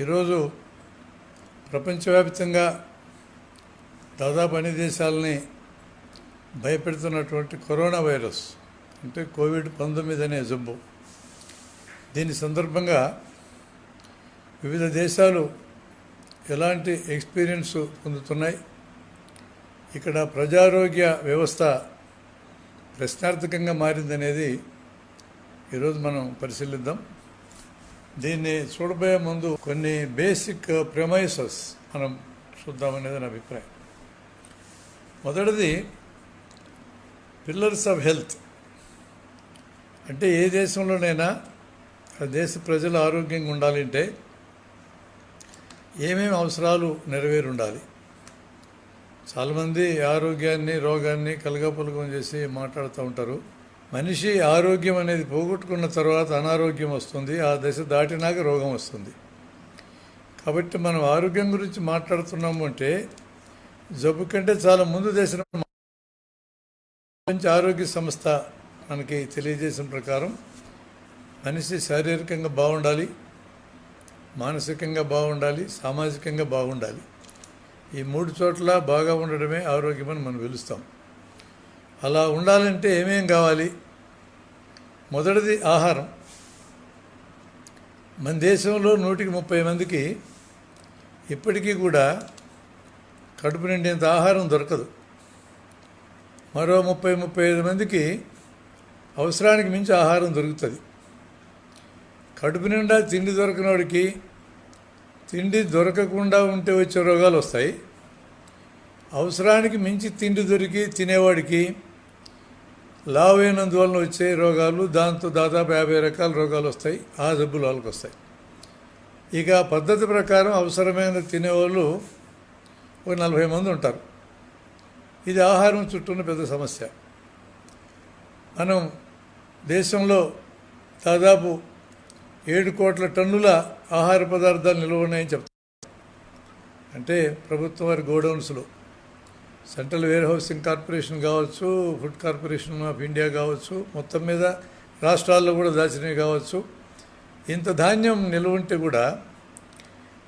ఈరోజు ప్రపంచవ్యాప్తంగా దాదాపు అన్ని దేశాలని భయపెడుతున్నటువంటి కరోనా వైరస్ అంటే కోవిడ్-19 అనే జబ్బు. దీని సందర్భంగా వివిధ దేశాలు ఎలాంటి ఎక్స్పీరియన్స్ పొందుతున్నాయి, ఇక్కడ ప్రజారోగ్య వ్యవస్థ ప్రశ్నార్థకంగా మారిందనేది ఈరోజు మనం పరిశీలిద్దాం. దీన్ని చూడబోయే ముందు కొన్ని బేసిక్ ప్రెమైసెస్ మనం చూద్దామనేది నా అభిప్రాయం. మొదటిది పిల్లర్స్ ఆఫ్ హెల్త్. అంటే ఏ దేశంలోనైనా ఆ దేశ ప్రజలు ఆరోగ్యంగా ఉండాలంటే ఏమేమి అవసరాలు నెరవేరి ఉండాలి. చాలామంది ఆరోగ్యాన్ని రోగాన్ని కలగపులగం చేసి మాట్లాడుతూ ఉంటారు. మనిషి ఆరోగ్యం అనేది పోగొట్టుకున్న తర్వాత అనారోగ్యం వస్తుంది, ఆ దశ దాటినాక రోగం వస్తుంది. కాబట్టి మనం ఆరోగ్యం గురించి మాట్లాడుతున్నాము అంటే జబ్బు కంటే చాలా ముందు దశలో ప్రపంచ ఆరోగ్య సంస్థ మనకి తెలియజేసిన ప్రకారం మనిషి శారీరకంగా బాగుండాలి, మానసికంగా బాగుండాలి, సామాజికంగా బాగుండాలి. ఈ మూడు చోట్ల బాగా ఉండడమే ఆరోగ్యమని మనం పిలుస్తాం. అలా ఉండాలంటే ఏమేం కావాలి? మొదటిది ఆహారం. మన దేశంలో 130 మందికి ఇప్పటికీ కూడా కడుపు నిండేంత ఆహారం దొరకదు. మరో 30-35 మందికి అవసరానికి మించి ఆహారం దొరుకుతుంది. కడుపు నిండా తిండి దొరకనోడికి తిండి దొరకకుండా ఉంటే వచ్చే రోగాలు వస్తాయి. అవసరానికి మించి తిండి దొరికి తినేవాడికి లావైనందువలన వచ్చే రోగాలు, దాంతో దాదాపు 50 రకాల రోగాలు వస్తాయి. ఆ జబ్బులు వాళ్ళకి వస్తాయి. ఇక పద్ధతి ప్రకారం అవసరమైన తినేవాళ్ళు ఒక 40 మంది ఉంటారు. ఇది ఆహారం చుట్టూన్న పెద్ద సమస్య. మనం దేశంలో దాదాపు 7 కోట్ల టన్నుల ఆహార పదార్థాలు నిల్వ ఉన్నాయని చెప్తారు. అంటే ప్రభుత్వం వారి గోడౌన్స్లో, సెంట్రల్ వేర్ హౌసింగ్ కార్పొరేషన్ కావచ్చు, ఫుడ్ కార్పొరేషన్ ఆఫ్ ఇండియా కావచ్చు, మొత్తం మీద రాష్ట్రాల్లో కూడా దాచినవి కావచ్చు. ఇంత ధాన్యం నిల్వ ఉంటే కూడా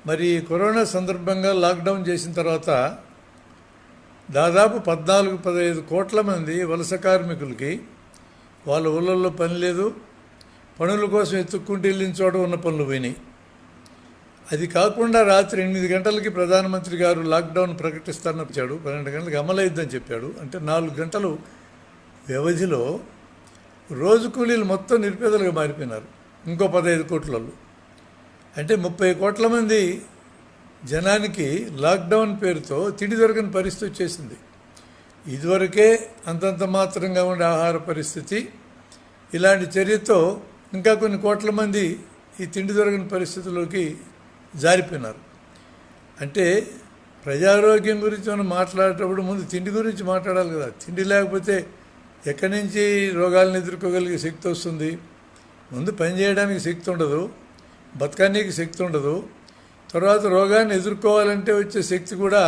మరి కరోనా సందర్భంగా లాక్డౌన్ చేసిన తర్వాత దాదాపు 14-15 కోట్ల మంది వలస కార్మికులకి వాళ్ళ ఊళ్ళల్లో పని లేదు, పనుల కోసం ఎత్తుక్కుంటూ వెళ్ళిన చోట ఉన్న పనులు పోయినాయి. అది కాకుండా రాత్రి 8 గంటలకి ప్రధానమంత్రి గారు లాక్డౌన్ ప్రకటిస్తానని చెప్పాడు. 12 గంటలకు అమలైద్దని చెప్పాడు. అంటే 4 గంటలు వ్యవధిలో రోజు కూలీలు మొత్తం నిరుపేదలుగా మారిపోయినారు. ఇంకో 15 కోట్లలో అంటే 30 కోట్ల మంది జనానికి లాక్డౌన్ పేరుతో తిండి దొరకని పరిస్థితి వచ్చేసింది. ఇదివరకే అంతంత మాత్రంగా ఉండే ఆహార పరిస్థితి, ఇలాంటి చర్యతో ఇంకా కొన్ని కోట్ల మంది ఈ తిండి దొరకని పరిస్థితుల్లోకి జారిపోయినారు. అంటే ప్రజారోగ్యం గురించి మనం మాట్లాడేటప్పుడు ముందు తిండి గురించి మాట్లాడాలి కదా. తిండి లేకపోతే ఎక్కడి నుంచి రోగాలను ఎదుర్కోగలిగే శక్తి వస్తుంది? ముందు పని చేయడానికి శక్తి ఉండదు, బతకానికి శక్తి ఉండదు. తర్వాత రోగాన్ని ఎదుర్కోవాలంటే వచ్చే శక్తి కూడా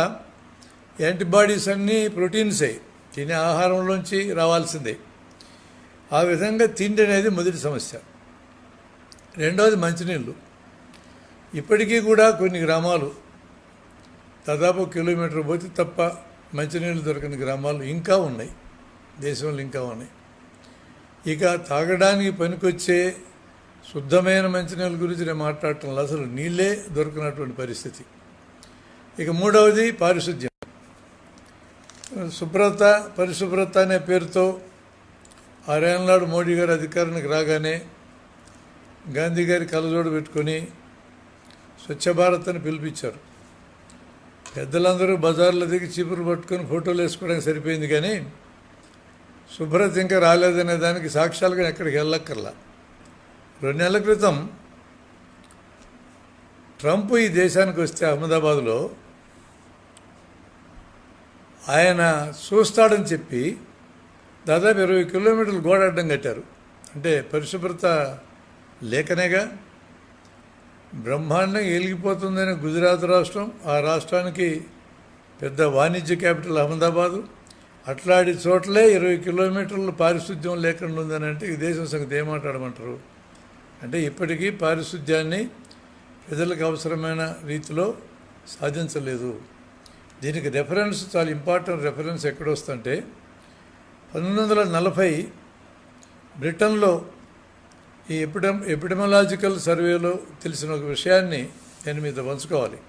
యాంటీబాడీస్ అన్నీ ప్రోటీన్సే, తినే ఆహారంలోంచి రావాల్సిందే. ఆ విధంగా తిండి అనేది మొదటి సమస్య. రెండవది మంచినీళ్ళు. ఇప్పటికీ కూడా కొన్ని గ్రామాలు దాదాపు కిలోమీటర్ పోతే తప్ప మంచినీళ్ళు దొరకని గ్రామాలు ఇంకా ఉన్నాయి, దేశంలో ఇంకా ఉన్నాయి. ఇక తాగడానికి పనికొచ్చే శుద్ధమైన మంచినీళ్ళ గురించి నేను మాట్లాడటంలో అసలు నీళ్ళే దొరకనటువంటి పరిస్థితి. ఇక మూడవది పారిశుద్ధ్యం. శుభ్రత పరిశుభ్రత అనే పేరుతో 6 ఏళ్ళ నాడు మోడీ గారు అధికారానికి రాగానే గాంధీ గారి కలజోడు పెట్టుకొని స్వచ్ఛ భారత్ అని పిలిపించారు. పెద్దలందరూ బజార్లో దిగి చీపురు పట్టుకొని ఫోటోలు వేసుకోవడానికి సరిపోయింది, కానీ శుభ్రత ఇంకా రాలేదనే దానికి సాక్ష్యాలుగా ఎక్కడికి వెళ్ళక్కర్లా. 2 నెలల క్రితం ట్రంప్ ఈ దేశానికి వస్తే అహ్మదాబాద్లో ఆయన చూస్తాడని చెప్పి దాదాపు 20 కిలోమీటర్లు గోడ అడ్డం కట్టారు. అంటే పరిశుభ్రత లేకనేగా. బ్రహ్మాండంగా వెలిగిపోతుందని గుజరాత్ రాష్ట్రం, ఆ రాష్ట్రానికి పెద్ద వాణిజ్య క్యాపిటల్ అహ్మదాబాదు, అట్లాంటి చోట్లే 20 కిలోమీటర్లు పారిశుద్ధ్యం లేకుండా ఉందని అంటే ఈ దేశం సంగతి ఏం మాట్లాడమంటారు? అంటే ఇప్పటికీ పారిశుద్ధ్యాన్ని ప్రజలకు అవసరమైన రీతిలో సాధించలేదు. దీనికి రెఫరెన్స్ చాలా ఇంపార్టెంట్ రెఫరెన్స్ ఎక్కడొస్తుందంటే 1940 బ్రిటన్లో ఈ ఎపిడెమలాజికల్ సర్వేలో తెలిసిన ఒక విషయాన్ని నేను మీతో పంచుకోవాలి.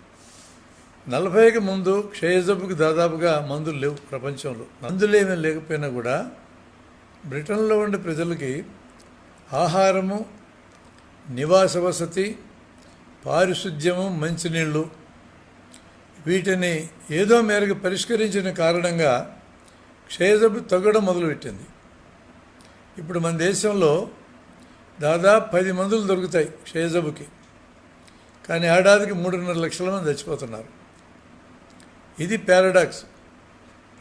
40కి ముందు క్షయజబ్బుకి దాదాపుగా మందులు లేవు ప్రపంచంలో. మందులు ఏమీ లేకపోయినా కూడా బ్రిటన్లో ఉండే ప్రజలకి ఆహారము, నివాస వసతి, పారిశుద్ధ్యము, మంచినీళ్ళు వీటిని ఏదో మేరకు పరిష్కరించిన కారణంగా క్షయజబ్బు తగ్గడం మొదలుపెట్టింది. ఇప్పుడు మన దేశంలో దాదాపు 10 మందులు దొరుకుతాయి క్షయజబ్బుకి, కానీ ఏడాదికి 3.5 లక్షల మంది చచ్చిపోతున్నారు. ఇది పారాడాక్స్.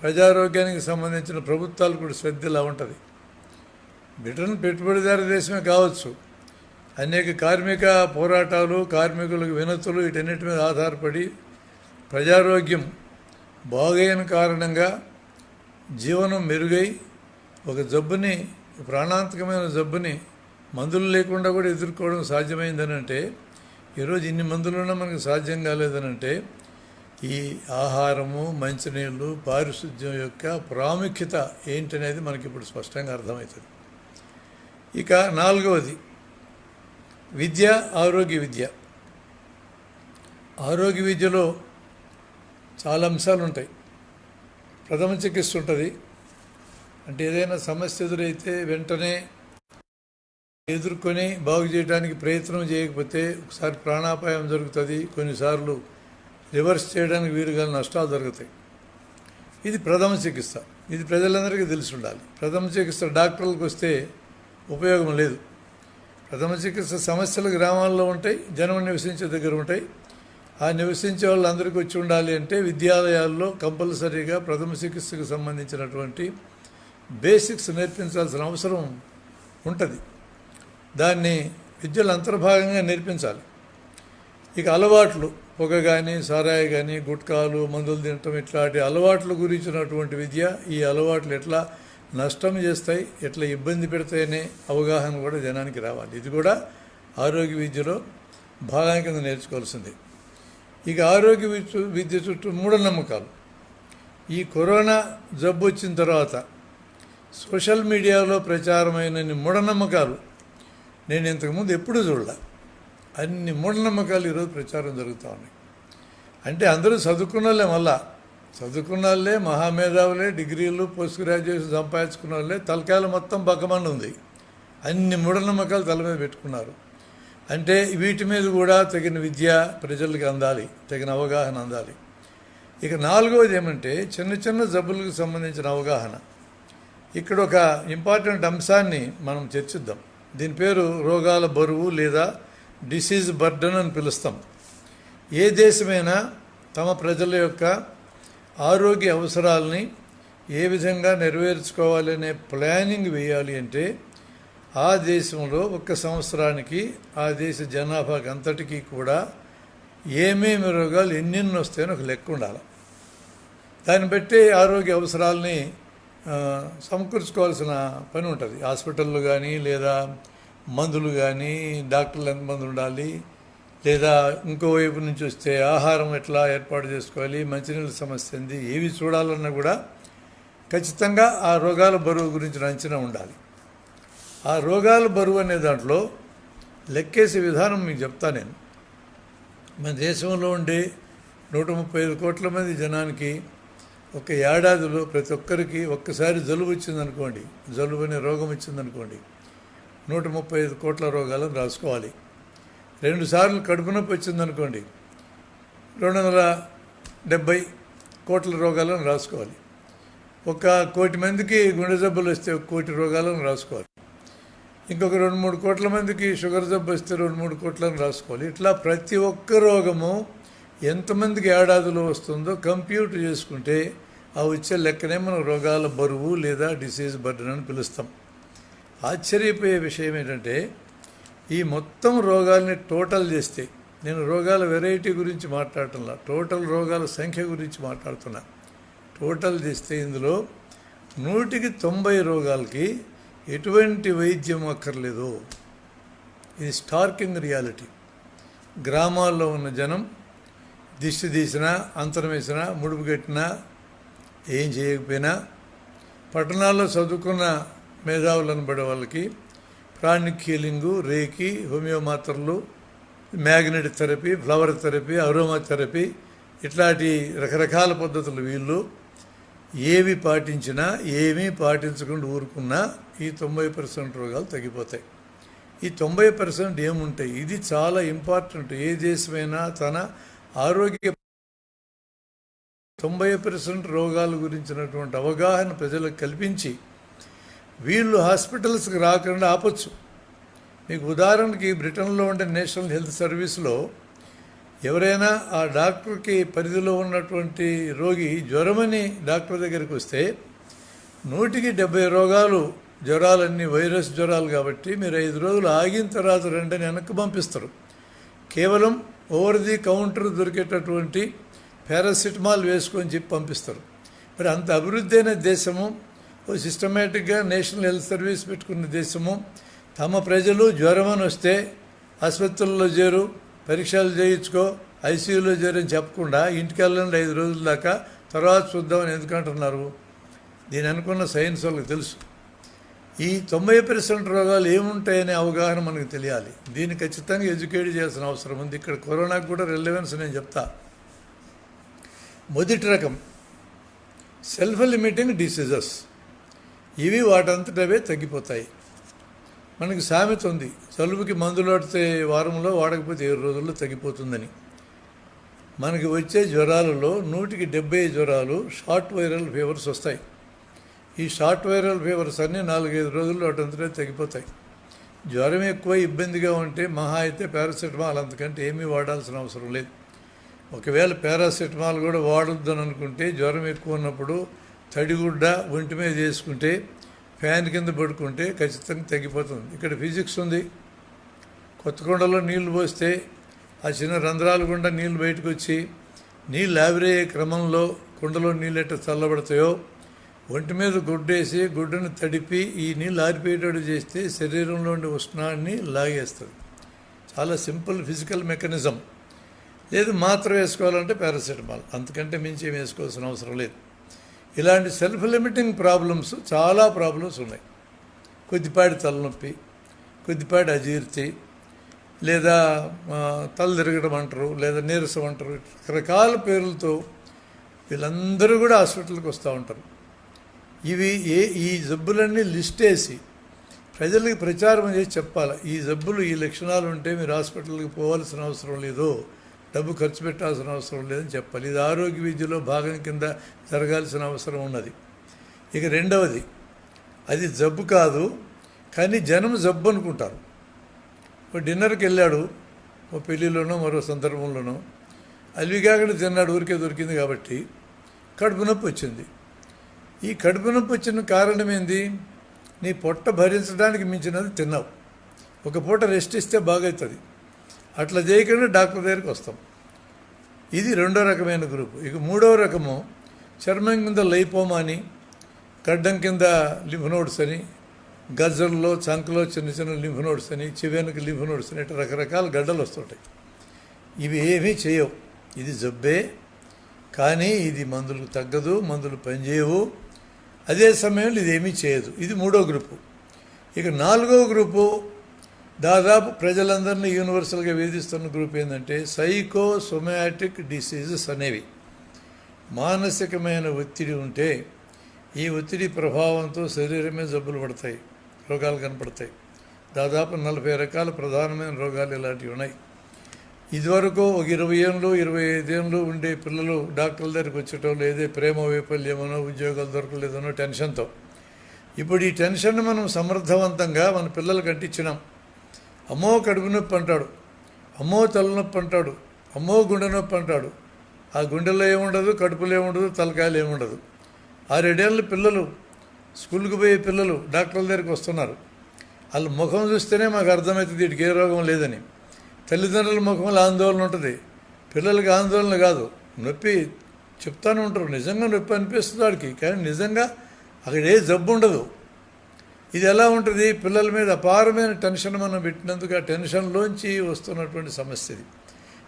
ప్రజారోగ్యానికి సంబంధించిన ప్రభుత్వాలు కూడా శ్రద్ధ ఇలా ఉంటుంది. బ్రిటన్ పెట్టుబడిదారు దేశమే కావచ్చు, అనేక కార్మిక పోరాటాలు, కార్మికులకు వినతులు వీటన్నిటి మీద ఆధారపడి ప్రజారోగ్యం బాగైన కారణంగా జీవనం మెరుగై ఒక జబ్బుని, ప్రాణాంతకమైన జబ్బుని మందులు లేకుండా కూడా ఎదుర్కోవడం సాధ్యమైందని అంటే, ఈరోజు ఇన్ని మందులున్నా మనకు సాధ్యం కాలేదని అంటే ఈ ఆహారము, మంచినీళ్ళు, పారిశుద్ధ్యం యొక్క ప్రాముఖ్యత ఏంటనేది మనకి ఇప్పుడు స్పష్టంగా అర్థమవుతుంది. ఇక 4వది విద్య, ఆరోగ్య విద్య. ఆరోగ్య విద్యలో చాలా అంశాలు ఉంటాయి. ప్రథమ చికిత్స ఉంటుంది. అంటే ఏదైనా సమస్య ఎదురైతే వెంటనే ఎదుర్కొని బాగు చేయడానికి ప్రయత్నం చేయకపోతే ఒకసారి ప్రాణాపాయం జరుగుతుంది, కొన్నిసార్లు రివర్స్ చేయడానికి వీలుగా నష్టాలు జరుగుతాయి. ఇది ప్రథమ చికిత్స. ఇది ప్రజలందరికీ తెలిసి ఉండాలి. ప్రథమ చికిత్స డాక్టర్లకు వస్తే ఉపయోగం లేదు. ప్రథమ చికిత్స సమస్యలు గ్రామాల్లో ఉంటాయి, జనం నివసించే దగ్గర ఉంటాయి. ఆ నివసించే వాళ్ళందరికీ వచ్చి ఉండాలి అంటే విద్యాలయాల్లో కంపల్సరీగా ప్రథమ చికిత్సకు సంబంధించినటువంటి బేసిక్స్ నేర్పించాల్సిన అవసరం ఉంటుంది. దాన్ని విద్యలో అంతర్భాగంగా నేర్పించాలి. ఇక అలవాట్లు, పొగ కానీ, సారాయి కానీ, గుట్కాలు, మందులు తినటం, ఇట్లాంటి అలవాట్ల గురించినటువంటి విద్య. ఈ అలవాట్లు ఎట్లా నష్టం చేస్తాయి, ఎట్లా ఇబ్బంది పెడతాయనే అవగాహన కూడా జనానికి రావాలి. ఇది కూడా ఆరోగ్య విద్యలో భాగం కింద నేర్చుకోవాల్సింది. ఇక ఆరోగ్య విద్య చుట్టూ మూఢనమ్మకాలు. ఈ కరోనా జబ్బు వచ్చిన తర్వాత సోషల్ మీడియాలో ప్రచారమైన మూఢనమ్మకాలు నేను ఇంతకుముందు ఎప్పుడూ చూడలే. అన్ని మూఢనమ్మకాలు ఈరోజు ప్రచారం జరుగుతూ ఉన్నాయి. అంటే అందరూ చదువుకున్న వాళ్ళే, మళ్ళా చదువుకున్న వాళ్ళే, మహామేధావులే, డిగ్రీలు, పోస్ట్ గ్రాడ్యుయేషన్ సంపాదించుకున్న వాళ్ళే, తలకాయలు మొత్తం బక్కమని ఉంది. అన్ని మూఢనమ్మకాలు తల మీద పెట్టుకున్నారు. అంటే వీటి మీద కూడా తగిన విద్య ప్రజలకు అందాలి, తగిన అవగాహన అందాలి. ఇక 4వది ఏమంటే చిన్న చిన్న జబ్బులకు సంబంధించిన అవగాహన. ఇక్కడ ఒక ఇంపార్టెంట్ అంశాన్ని మనం చర్చిద్దాం. దీని పేరు రోగాల బరువు లేదా డిసీజ్ బర్డన్ అని పిలుస్తాం. ఏ దేశమైనా తమ ప్రజల యొక్క ఆరోగ్య అవసరాలని ఏ విధంగా నెరవేర్చుకోవాలనే ప్లానింగ్ వేయాలి అంటే ఆ దేశంలో ఒక సంవత్సరానికి ఆ దేశ జనాభాకి అంతటికీ కూడా ఏమేమి రోగాలు ఎన్నెన్ని వస్తాయని ఒక లెక్క ఉండాలి. దాన్ని బట్టి ఆరోగ్య అవసరాలని సమకూర్చుకోవాల్సిన పని ఉంటుంది. హాస్పిటళ్ళు కానీ, లేదా మందులు కానీ, డాక్టర్లు ఎంతమంది ఉండాలి, లేదా ఇంకో వైపు నుంచి వస్తే ఆహారం ఎట్లా ఏర్పాటు చేసుకోవాలి, మంచినీళ్ళ సమస్య ఏంది, ఏవి చూడాలన్నా కూడా ఖచ్చితంగా ఆ రోగాల బరువు గురించిన అంచనా ఉండాలి. ఆ రోగాల బరువు అనే దాంట్లో లెక్కేసే విధానం మీకు చెప్తా నేను. మన దేశంలో ఉండే 135 కోట్ల మంది జనానికి ఒక ఏడాదిలో ప్రతి ఒక్కరికి ఒక్కసారి జలుబు వచ్చిందనుకోండి, జలుబు అనే రోగం వచ్చిందనుకోండి, 135 కోట్ల రోగాలను రాసుకోవాలి. 2 సార్లు కడుపు నొప్పి వచ్చిందనుకోండి, 270 కోట్ల రోగాలను రాసుకోవాలి. 1 కోటి మందికి గుండె జబ్బులు వస్తే 1 కోటి రోగాలను రాసుకోవాలి. ఇంకొక 2-3 కోట్ల మందికి షుగర్ జబ్బు వస్తే 2-3 కోట్లను రాసుకోవాలి. ఇట్లా ప్రతి ఒక్క రోగము ఎంతమందికి ఏడాదిలో వస్తుందో కంప్యూట్ చేసుకుంటే ఆ వచ్చే లెక్కనే మనం రోగాల బరువు లేదా డిసీజ్ బర్డన్ అని పిలుస్తాం. ఆశ్చర్యపోయే విషయం ఏంటంటే ఈ మొత్తం రోగాల్ని టోటల్ చేస్తే, నేను రోగాల వెరైటీ గురించి మాట్లాడటంలా, టోటల్ రోగాల సంఖ్య గురించి మాట్లాడుతున్నా. టోటల్ చేస్తే ఇందులో 100కి 90 రోగాలకి ఎటువంటి వైద్యం అక్కర్లేదు. ఇది స్టార్కింగ్ రియాలిటీ. గ్రామాల్లో ఉన్న జనం దిష్టి తీసినా, అంతరం వేసినా, ముడుపు కట్టినా, ఏం చేయకపోయినా పట్టణాల్లో చదువుకున్న మేధావులు అనబడే వాళ్ళకి ప్రాణిక్ హీలింగు, రేకి, హోమియో మాత్రలు, magnet therapy, flower therapy, aroma therapy ఇట్లాంటి రకరకాల పద్ధతులు వీళ్ళు ఏవి పాటించినా, ఏమీ పాటించకుండా ఊరుకున్నా ఈ 90% రోగాలు తగ్గిపోతాయి. ఈ 90% ఏముంటాయి? ఇది చాలా ఇంపార్టెంట్. ఏ దేశమైనా తన ఆరోగ్య 90% రోగాల గురించినటువంటి అవగాహన ప్రజలకు కల్పించి వీళ్ళు హాస్పిటల్స్కి రాకుండా ఆపచ్చు. మీకు ఉదాహరణకి బ్రిటన్లో ఉండే నేషనల్ హెల్త్ సర్వీస్లో ఎవరైనా ఆ డాక్టర్కి పరిధిలో ఉన్నటువంటి రోగి జ్వరమని డాక్టర్ దగ్గరికి వస్తే 170 జ్వరాలన్నీ వైరస్ జ్వరాలు కాబట్టి మీరు 5 రోజులు ఆగిన తర్వాత రెండని వెనక్కి పంపిస్తారు. కేవలం ఓవర్ ది కౌంటర్ దొరికేటటువంటి పారాసిటమాల్ వేసుకొని చెప్పి పంపిస్తారు. మరి అంత అభివృద్ధి అయిన దేశము, ఓ సిస్టమేటిక్గా నేషనల్ హెల్త్ సర్వీస్ పెట్టుకున్న దేశము తమ ప్రజలు జ్వరం అని వస్తే ఆసుపత్రుల్లో చేరు, పరీక్షలు చేయించుకో, ఐసీయూలో చేరని చెప్పకుండా ఇంటికి వెళ్ళండి 5 రోజుల దాకా, తర్వాత చూద్దామని ఎందుకంటున్నారు? దీని అనుకున్న సైన్స్ వాళ్ళకి తెలుసు. ఈ 90% రోగాలు ఏముంటాయనే అవగాహన మనకు తెలియాలి. దీన్ని ఖచ్చితంగా ఎడ్యుకేట్ చేయాల్సిన అవసరం ఉంది. ఇక్కడ కరోనాకు కూడా రిలవెన్స్ నేను చెప్తా. మొదటి రకం సెల్ఫ్ లిమిటింగ్ డిసీజెస్. ఇవి వాటంతటవే తగ్గిపోతాయి. మనకి సామెత ఉంది, జలుబుకి మందులు వాడితే వారంలో, వాడకపోతే 7 రోజుల్లో తగ్గిపోతుందని. మనకి వచ్చే జ్వరాలలో 170 జ్వరాలు షార్ట్ వైరల్ ఫీవర్స్ వస్తాయి. ఈ షార్ట్ వైరల్ ఫీవర్స్ అన్నీ 4-5 రోజుల్లో వాటంతటే తగ్గిపోతాయి. జ్వరం ఎక్కువ ఇబ్బందిగా ఉంటే మహా అయితే పారాసిటమాల్, అంతకంటే ఏమీ వాడాల్సిన అవసరం లేదు. ఒకవేళ పారాసిటమాల్ కూడా వాడొద్దని అనుకుంటే జ్వరం ఎక్కువ ఉన్నప్పుడు తడిగుడ్డ ఒంటి మీద వేసుకుంటే, ఫ్యాన్ కింద పడుకుంటే ఖచ్చితంగా తగ్గిపోతుంది. ఇక్కడ ఫిజిక్స్ ఉంది. కొత్త కుండలో నీళ్లు పోస్తే ఆ చిన్న రంధ్రాలు గుండా నీళ్లు బయటకు వచ్చి నీళ్ళు ఆవిరయ్యే క్రమంలో కుండలో నీళ్ళు ఎట్ట చల్లబడతాయో, ఒంటి మీద గుడ్డేసి గుడ్డను తడిపి ఈ నీళ్ళు ఆరిపోయేటట్టు చేస్తే శరీరంలో ఉండే ఉష్ణాన్ని లాగేస్తుంది. చాలా సింపుల్ ఫిజికల్ మెకానిజం. లేదు మాత్ర వేసుకోవాలంటే పారాసిటమాల్, అంతకంటే మించి ఏం వేసుకోవాల్సిన అవసరం లేదు. ఇలాంటి సెల్ఫ్ లిమిటింగ్ ప్రాబ్లమ్స్ చాలా ప్రాబ్లమ్స్ ఉన్నాయి. కొద్దిపాటి తలనొప్పి, కొద్దిపాటి అజీర్తి, లేదా తల తిరగడం అంటారు, లేదా నీరసం అంటారు. రకరకాల పేర్లతో వీళ్ళందరూ కూడా హాస్పిటల్కి వస్తూ ఉంటారు. ఈ జబ్బులన్నీ లిస్ట్ వేసి ప్రజలకి ప్రచారం చేసి చెప్పాలి. ఈ జబ్బులు, ఈ లక్షణాలు ఉంటే మీరు హాస్పిటల్కి పోవాల్సిన అవసరం లేదు, డబ్బు ఖర్చు పెట్టాల్సిన అవసరం లేదని చెప్పాలి. ఇది ఆరోగ్య విద్యలో భాగం కింద జరగాల్సిన అవసరం ఉన్నది. ఇక రెండవది, అది జబ్బు కాదు కానీ జనం జబ్బు అనుకుంటారు. ఓ డిన్నర్కి వెళ్ళాడు, ఓ పెళ్ళిలోనో మరో సందర్భంలోనో, అల్విగాగడ తిన్నాడు, ఊరికే దొరికింది కాబట్టి కడుపు నొప్పి వచ్చింది. ఈ కడుపు నొప్పి వచ్చిన కారణం ఏంది? నీ పొట్ట భరించడానికి మించినది తిన్నావు. ఒక పూట రెస్ట్ ఇస్తే బాగవుతుంది. అట్లా చేయకుండా డాక్టర్ దగ్గరికి వస్తాం. ఇది 2వ రకమైన గ్రూపు. ఇక 3వ రకము చర్మం కింద లైపోమా అని, గడ్డం కింద లింఫ్ నోడ్స్ అని, గజ్జల్లో చంకలో చిన్న చిన్న లింఫ్ నోడ్స్ అని, చెవెనక లింఫ్ నోడ్స్ అని, ఇట్లా రకరకాల గడ్డలు వస్తుంటాయి. ఇవి ఏమీ చేయవు. ఇది జబ్బే కానీ ఇది మందులకు తగ్గదు, మందులు పనిచేయవు. అదే సమయంలో ఇదేమీ చేయదు. ఇది 3వ గ్రూపు. ఇక 4వ గ్రూపు దాదాపు ప్రజలందరినీ యూనివర్సల్గా వేధిస్తున్న గ్రూప్ ఏంటంటే సైకోసోమాటిక్ డిసీజెస్ అనేవి. మానసికమైన ఒత్తిడి ఉంటే ఈ ఒత్తిడి ప్రభావంతో శరీరమే జబ్బులు పడతాయి, రోగాలు కనపడతాయి. దాదాపు 40 రకాల ప్రధానమైన రోగాలు ఇలాంటివి ఉన్నాయి. ఇదివరకు ఒక 20 ఏళ్ళు 25 ఏళ్ళు ఉండే పిల్లలు డాక్టర్ల దగ్గరికి వచ్చేటో లేదే ప్రేమ వైఫల్యమనో, ఉద్యోగాలు దొరకలేదనో టెన్షన్తో. ఇప్పుడు ఈ టెన్షన్ మనం సమర్థవంతంగా మన పిల్లలకు అంటించినాం. అమ్మో కడుపు నొప్పి అంటాడు, అమ్మో తలనొప్పి అంటాడు, అమ్మో గుండె నొప్పి అంటాడు. ఆ గుండెలో ఏముండదు, కడుపులో ఏముండదు, తలకాయలు ఏముండదు. 6-7 ఏళ్ళ పిల్లలు, స్కూల్కి పోయే పిల్లలు డాక్టర్ల దగ్గరికి వస్తున్నారు. వాళ్ళ ముఖం చూస్తేనే మాకు అర్థమవుతుంది వీటికి ఏ రోగం లేదని. తల్లిదండ్రుల ముఖంలో ఆందోళన ఉంటుంది, పిల్లలకి ఆందోళన కాదు, నొప్పి చెప్తానే ఉంటారు. నిజంగా నొప్పి అనిపిస్తుంది వాడికి, కానీ నిజంగా అక్కడ ఏ జబ్బు ఉండదు. ఇది ఎలా ఉంటుంది? పిల్లల మీద అపారమైన టెన్షన్ మనం పెట్టినందుకు ఆ టెన్షన్లోంచి వస్తున్నటువంటి సమస్య ఇది.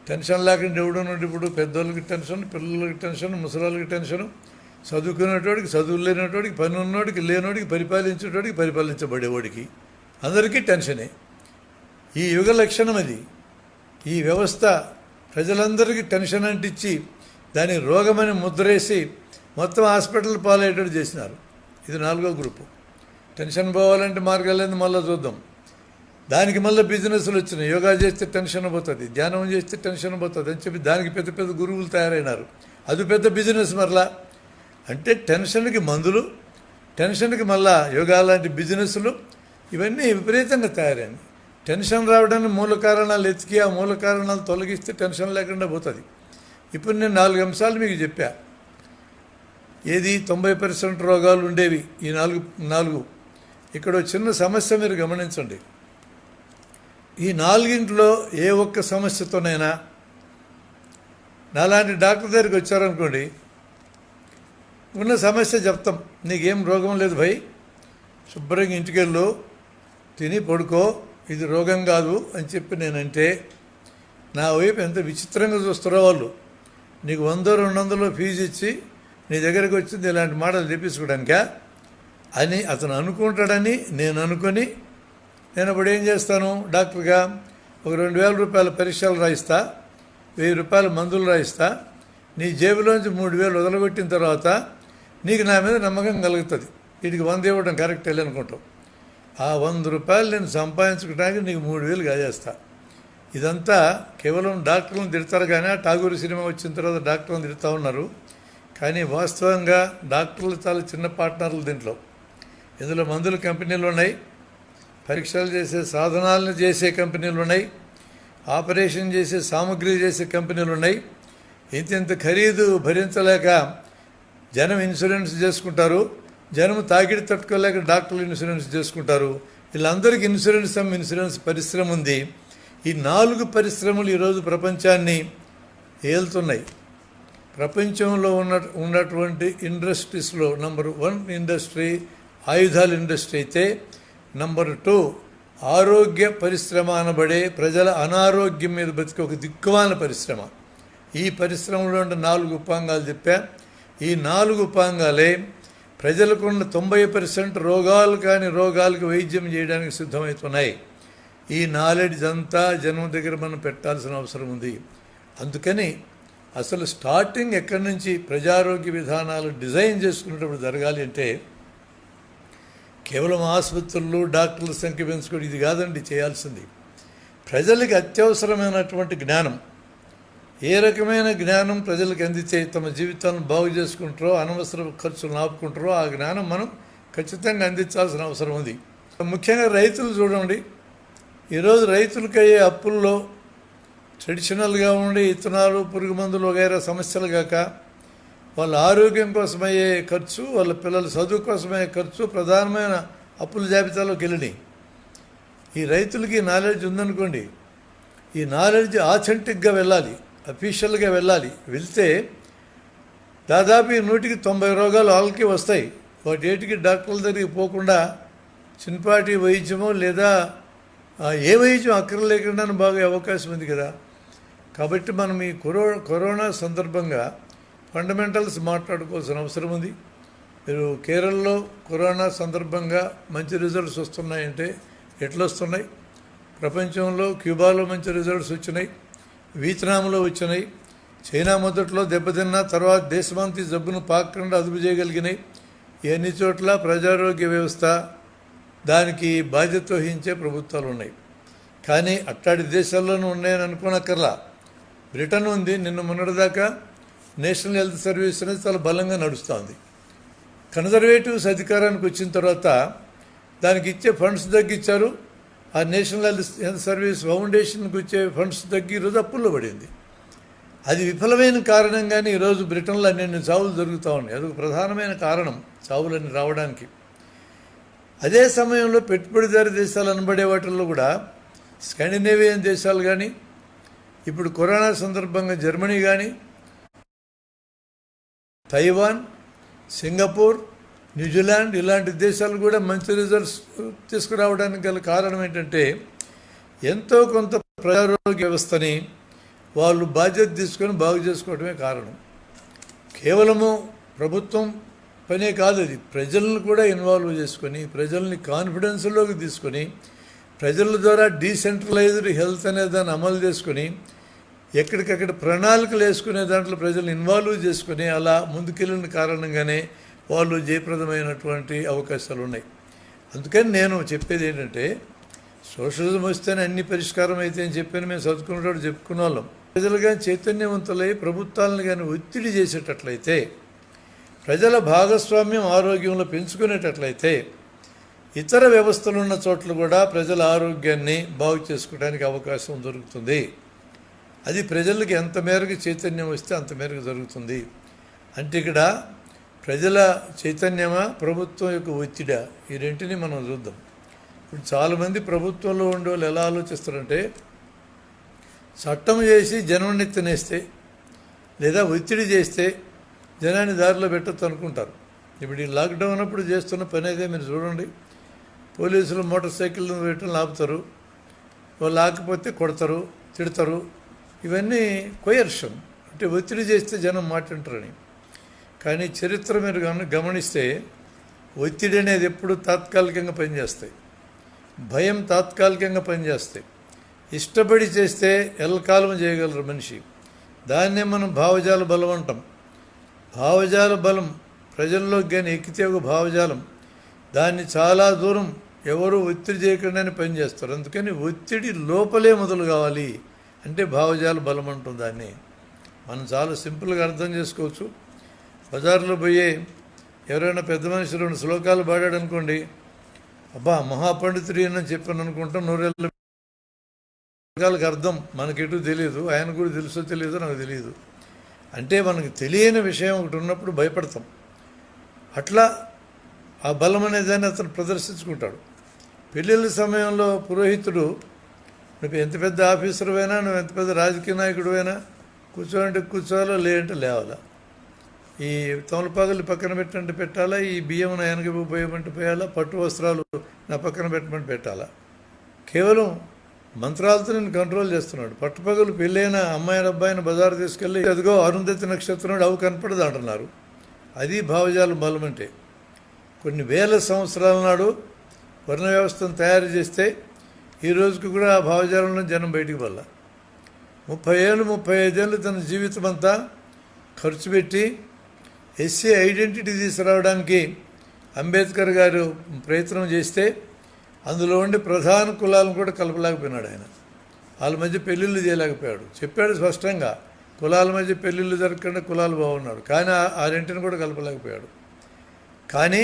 టెన్షన్ లేకుండా ఎవడున్నాడు ఇప్పుడు? పెద్దోళ్ళకి టెన్షన్, పిల్లలకి టెన్షన్, ముసలాళ్ళకి టెన్షను, చదువుకునేటోడికి, చదువు లేనివాడికి, పని ఉన్నోడికి, లేనివాడికి, పరిపాలించేటోడికి, పరిపాలించబడేవాడికి, అందరికీ టెన్షనే. ఈ యుగ లక్షణం అది. ఈ వ్యవస్థ ప్రజలందరికీ టెన్షన్ అంటించి దాని రోగమని ముద్రేసి మొత్తం హాస్పిటల్ పాలయ్యేటట్టు చేసినారు. ఇది 4వ గ్రూపు. టెన్షన్ పోవాలంటే మార్గాలేదు, మళ్ళీ చూద్దాం. దానికి మళ్ళీ బిజినెస్లు వచ్చినాయి. యోగా చేస్తే టెన్షన్ పోతుంది, ధ్యానం చేస్తే టెన్షన్ పోతుంది అని చెప్పి దానికి పెద్ద పెద్ద గురువులు తయారైనారు. అది పెద్ద బిజినెస్ మరలా. అంటే టెన్షన్కి మందులు, టెన్షన్కి మళ్ళా యోగా లాంటి బిజినెస్లు, ఇవన్నీ విపరీతంగా తయారైంది. టెన్షన్ రావడానికి మూల కారణాలు ఎతికి ఆ మూల కారణాలు తొలగిస్తే టెన్షన్ లేకుండా పోతుంది. ఇప్పుడు నేను 4 అంశాలు మీకు చెప్పా. ఏది 90% రోగాలు ఉండేవి ఈ నాలుగు. ఇక్కడ చిన్న సమస్య మీరు గమనించండి. ఈ 4ంట్లో ఏ ఒక్క సమస్యతోనైనా నాలాంటి డాక్టర్ దగ్గరికి వచ్చారనుకోండి, ఉన్న సమస్య చెప్తాం. నీకేం రోగం లేదు భయ్, శుభ్రంగా ఇంటికెళ్ళు, తిని పడుకో, ఇది రోగం కాదు అని చెప్పి నేనంటే నా వైపు ఎంత విచిత్రంగా చూస్తారో వాళ్ళు. నీకు 100-200 ఫీజు ఇచ్చి నీ దగ్గరికి వచ్చింది ఇలాంటి మాటలు చెప్పించుకోవడానికా అని అతను అనుకుంటాడని నేను అనుకొని, నేను అప్పుడు ఏం చేస్తాను, డాక్టర్గా ఒక 2000 రూపాయల పరీక్షలు రాయిస్తా, 1000 రూపాయల మందులు రాయిస్తా, నీ జేబులోంచి 3000 వదలగొట్టిన తర్వాత నీకు నా మీద నమ్మకం కలుగుతుంది. వీటికి 100 ఇవ్వడం కరెక్ట్ అనుకుంటావు. ఆ 100 రూపాయలు నేను సంపాదించుకోవడానికి నీకు 3000 కాజేస్తా. ఇదంతా కేవలం డాక్టర్లను తిడతారు. కానీ ఠాగూర్ సినిమా వచ్చిన తర్వాత డాక్టర్లను తిడుతూ ఉన్నారు. కానీ వాస్తవంగా డాక్టర్లు చాలా చిన్న పార్ట్నర్లు దీంట్లో. ఇందులో మందుల కంపెనీలు ఉన్నాయి, పరీక్షలు చేసే సాధనాలను చేసే కంపెనీలు ఉన్నాయి, ఆపరేషన్ చేసే సామగ్రి చేసే కంపెనీలు ఉన్నాయి. ఇంత ఖరీదు భరించలేక జనం ఇన్సూరెన్స్ చేసుకుంటారు, జనం తాకిడి తట్టుకోలేక డాక్టర్లు ఇన్సూరెన్స్ చేసుకుంటారు. వీళ్ళందరికీ ఇన్సూరెన్స్ పరిశ్రమ ఉంది. ఈ 4 పరిశ్రమలు ఈరోజు ప్రపంచాన్ని ఏలుతున్నాయి. ప్రపంచంలో ఉన్నటువంటి ఇండస్ట్రీస్లో నంబర్ 1 ఇండస్ట్రీ ఆయుధాల ఇండస్ట్రీ అయితే, నంబర్ 2 ఆరోగ్య పరిశ్రమ అనబడే ప్రజల అనారోగ్యం మీద బతికే ఒక దిక్కుమాల పరిశ్రమ. ఈ పరిశ్రమలో 4 ఉపాంగాలు చెప్పా. ఈ 4 ఉపాంగాలే ప్రజలకున్న 90% రోగాలు కాని రోగాలకు వైద్యం చేయడానికి సిద్ధమవుతున్నాయి. ఈ నాలెడ్జ్ అంతా జనం దగ్గర మనం పెట్టాల్సిన అవసరం ఉంది. అందుకని అసలు స్టార్టింగ్ ఎక్కడి నుంచి ప్రజారోగ్య విధానాలు డిజైన్ చేసుకునేటప్పుడు జరగాలి అంటే కేవలం ఆసుపత్రులు డాక్టర్ల సంఖ్య పెంచుకోవడం ఇది కాదండి చేయాల్సింది. ప్రజలకి అత్యవసరమైనటువంటి జ్ఞానం, ఏ రకమైన జ్ఞానం ప్రజలకు అందితే తమ జీవితాలను బాగు చేసుకుంటారో, అనవసర ఖర్చులు ఆపుకుంటారో ఆ జ్ఞానం మనం ఖచ్చితంగా అందించాల్సిన అవసరం ఉంది. ముఖ్యంగా రైతులు చూడండి. ఈరోజు రైతులకు అయ్యే అప్పుల్లో ట్రెడిషనల్గా ఉండే ఇత్తనాలు, పురుగు మందులు వగైరా సమస్యలు కాక వాళ్ళ ఆరోగ్యం కోసమయ్యే ఖర్చు, వాళ్ళ పిల్లల చదువు కోసమయ్యే ఖర్చు ప్రధానమైన అప్పుల జాబితాలోకి వెళ్ళినాయి. ఈ రైతులకి నాలెడ్జ్ ఉందనుకోండి, ఈ నాలెడ్జ్ ఆథెంటిక్గా వెళ్ళాలి, అఫీషియల్గా వెళ్ళాలి. వెళ్తే దాదాపు 100-90 రోగాలు వాళ్ళకి వస్తాయి. వాటి ఏటికి డాక్టర్ల దగ్గరికి పోకుండా చిన్నపాటి వైద్యమో లేదా ఏ వైద్యం అక్కర్లేకుండా బాగా అవకాశం ఉంది కదా. కాబట్టి మనం ఈ కరోనా సందర్భంగా ఫండమెంటల్స్ మాట్లాడుకోవాల్సిన అవసరం ఉంది. మీరు కేరళలో కరోనా సందర్భంగా మంచి రిజల్ట్స్ వస్తున్నాయంటే ఎట్లా వస్తున్నాయి? ప్రపంచంలో క్యూబాలో మంచి రిజల్ట్స్ వచ్చినాయి, వియత్నాంలో వచ్చినాయి, చైనా మొదట్లో దెబ్బతిన్నా తర్వాత దేశమంతి జబ్బును పాకకుండా అదుపు చేయగలిగినాయి. ఎన్ని చోట్ల ప్రజారోగ్య వ్యవస్థ దానికి బాధ్యత వహించే ప్రభుత్వాలు ఉన్నాయి. కానీ అట్లాంటి దేశాల్లోనూ ఉన్నాయని అనుకోనక్కర్లా. బ్రిటన్ ఉంది, నిన్న మొన్నటిదాకా నేషనల్ హెల్త్ సర్వీస్ అనేది చాలా బలంగా నడుస్తుంది. కన్జర్వేటివ్స్ అధికారానికి వచ్చిన తర్వాత దానికి ఇచ్చే ఫండ్స్ తగ్గించారు. ఆ నేషనల్ హెల్త్ సర్వీస్ ఫౌండేషన్కి వచ్చే ఫండ్స్ తగ్గి ఈరోజు అప్పుల్లో పడింది. అది విఫలమైన కారణంగానే ఈరోజు బ్రిటన్లో అన్ని చావులు జరుగుతూ ఉన్నాయి. అదొక ప్రధానమైన కారణం చావులన్నీ రావడానికి. అదే సమయంలో పెట్టుబడిదారి దేశాలు అనబడే వాటిల్లో కూడా స్కాండినేవియన్ దేశాలు కానీ, ఇప్పుడు కరోనా సందర్భంగా జర్మనీ కానీ, తైవాన్, సింగపూర్, న్యూజిలాండ్ ఇలాంటి దేశాలు కూడా మంచి రిజల్ట్స్ తీసుకురావడానికి గల కారణం ఏంటంటే ఎంతో కొంత ప్రజారోగ్య వ్యవస్థని వాళ్ళు బాధ్యత తీసుకొని బాగు చేసుకోవడమే కారణం. కేవలము ప్రభుత్వం పనే కాదు, అది ప్రజలను కూడా ఇన్వాల్వ్ చేసుకొని ప్రజల్ని కాన్ఫిడెన్స్లోకి తీసుకొని ప్రజల ద్వారా డీసెంట్రలైజ్డ్ హెల్త్ అనే దాన్ని అమలు చేసుకొని ఎక్కడికక్కడ ప్రణాళికలు వేసుకునే దాంట్లో ప్రజలను ఇన్వాల్వ్ చేసుకొని అలా ముందుకెళ్ళిన కారణంగానే వాళ్ళు జయప్రదమైనటువంటి అవకాశాలు ఉన్నాయి. అందుకని నేను చెప్పేది ఏంటంటే, సోషలిజం వస్తేనే అన్ని పరిష్కారం అయితే అని చెప్పని మేము చదువుకున్నప్పుడు చెప్పుకున్న వాళ్ళం. ప్రజలు కానీ చైతన్యవంతులై ప్రభుత్వాలను కానీ ఒత్తిడి చేసేటట్లయితే, ప్రజల భాగస్వామ్యం ఆరోగ్యంలో పెంచుకునేటట్లయితే ఇతర వ్యవస్థలు ఉన్న చోట్ల కూడా ప్రజల ఆరోగ్యాన్ని బాగు చేసుకోవడానికి అవకాశం దొరుకుతుంది. అది ప్రజలకి ఎంత మేరకు చైతన్యం వస్తే అంత మేరకు జరుగుతుంది. అంటే ఇక్కడ ప్రజల చైతన్యమా, ప్రభుత్వం యొక్క ఒత్తిడా, ఈ రెంటిని మనం చూద్దాం. ఇప్పుడు చాలామంది ప్రభుత్వంలో ఉండే వాళ్ళు ఎలా ఆలోచిస్తారంటే, చట్టం చేసి జనం తినేస్తే లేదా ఒత్తిడి చేస్తే జనాన్ని దారిలో పెట్టచ్చు అనుకుంటారు. ఇప్పుడు ఈ లాక్డౌన్ అప్పుడు చేస్తున్న పని అయితే మీరు చూడండి, పోలీసులు మోటార్ సైకిల్ పెట్టడం ఆపుతారు, వాళ్ళు ఆకపోతే కొడతారు, తిడతారు. ఇవన్నీ కొయర్షన్, అంటే ఒత్తిడి చేస్తే జనం మాట్లాడతారని. కానీ చరిత్ర మీరు గమనిస్తే ఒత్తిడి అనేది ఎప్పుడు తాత్కాలికంగా పనిచేస్తాయి, భయం తాత్కాలికంగా పనిచేస్తాయి. ఇష్టపడి చేస్తే ఎల్లకాలం చేయగలరు మనిషి. దాన్నే మనం భావజాల బలం అంటాం. భావజాల బలం ప్రజల్లోకి కానీ ఎక్కితే ఒక భావజాలం, దాన్ని చాలా దూరం ఎవరు ఒత్తిడి చేయకుండానే పనిచేస్తారు. అందుకని ఒత్తిడి లోపలే మొదలు కావాలి అంటే భావజాల బలం అంటాం. దాన్ని మనం చాలా సింపుల్గా అర్థం చేసుకోవచ్చు. బజార్లో పోయి ఎవరైనా పెద్ద మనిషి 2 శ్లోకాలు పాడాడు అనుకోండి, అబ్బా మహాపండితుడు అని చెప్పాను అనుకుంటాం. 100 శ్లోకాలకు అర్థం మనకెటు తెలియదు, ఆయన కూడా తెలుసో తెలియదో నాకు తెలియదు. అంటే మనకు తెలియని విషయం ఒకటి ఉన్నప్పుడు భయపడతాం. అట్లా ఆ బలం అనేదాన్ని అతను ప్రదర్శించుకుంటాడు. పెళ్ళిళ్ళ సమయంలో పురోహితుడు, నువ్వు ఎంత పెద్ద ఆఫీసర్ అయినా, నువ్వు ఎంత పెద్ద రాజకీయ నాయకుడు అయినా, కూర్చోంటే కూర్చోవాలా, లేదంటే లేవాలా, ఈ తమలపాకులు పక్కన పెట్టంటే పెట్టాలా, ఈ బియ్యం నా వెనక పోయమంటే పోయాలా, పట్టు వస్త్రాలు నా పక్కన పెట్టమంటే పెట్టాలా. కేవలం మంత్రాలతో నేను కంట్రోల్ చేస్తున్నాడు. పట్టుపగలు పెళ్ళైన అమ్మాయిని అబ్బాయిని బజారు తీసుకెళ్ళి అదిగో అరుంధతి నక్షత్రం అవి కనపడదు అంటున్నారు. అది భావజాలం బలం అంటే. కొన్ని వేల సంవత్సరాల నాడు వర్ణ వ్యవస్థను తయారు చేస్తే ఈ రోజుకి కూడా ఆ భావజాలంలో జనం బయటికి వల్ల 30 ఏళ్ళు 35 ఏళ్ళు తన జీవితం అంతా ఖర్చు పెట్టి ఎస్సీ ఐడెంటిటీ తీసుకురావడానికి అంబేద్కర్ గారు ప్రయత్నం చేస్తే అందులో ఉండి ప్రధాన కులాలను కూడా కలపలేకపోయినాడు ఆయన. వాళ్ళ మధ్య పెళ్ళిళ్ళు చేయలేకపోయాడు. చెప్పాడు స్పష్టంగా, కులాల మధ్య పెళ్ళిళ్ళు జరగకుండా కులాలు బాగున్నాడు, కానీ ఆ రెంటిని కూడా కలపలేకపోయాడు. కానీ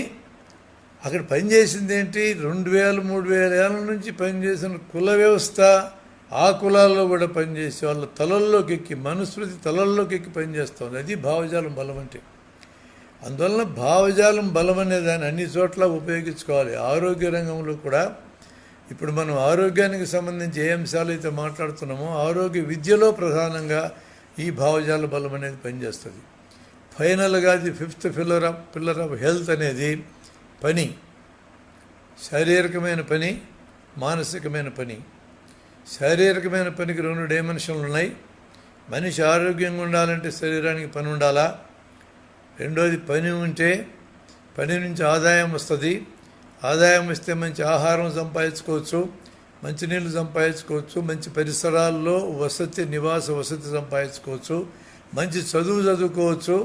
అక్కడ పనిచేసింది ఏంటి, 2000-3000 ఏళ్ళ నుంచి పనిచేసిన కుల వ్యవస్థ ఆ కులాల్లో కూడా పనిచేసి వాళ్ళ తలల్లోకి ఎక్కి, మనుస్మృతి తలల్లోకి ఎక్కి పనిచేస్తుంది. అది భావజాలం బలం అంటే. అందువలన భావజాలం బలం అనే దాన్ని అన్ని చోట్ల ఉపయోగించుకోవాలి. ఆరోగ్య రంగంలో కూడా ఇప్పుడు మనం ఆరోగ్యానికి సంబంధించి ఏ అంశాలు అయితే మాట్లాడుతున్నామో ఆరోగ్య విద్యలో ప్రధానంగా ఈ భావజాల బలం అనేది పనిచేస్తుంది. ఫైనల్గా అది 5th పిల్లర్ ఆఫ్ హెల్త్ అనేది పని, శారీరకమైన పని, మానసికమైన పని. శారీరకమైన పనికి 2 డైమెన్షన్లు ఉన్నాయి. మనిషి ఆరోగ్యంగా ఉండాలంటే శరీరానికి పని ఉండాలా, రెండోది పని ఉంటే పని నుంచి ఆదాయం వస్తుంది, ఆదాయం వస్తే మంచి ఆహారం సంపాదించుకోవచ్చు, మంచినీళ్ళు సంపాదించుకోవచ్చు, మంచి పరిసరాల్లో నివాస వసతి సంపాదించుకోవచ్చు, మంచి చదువు చదువుకోవచ్చు.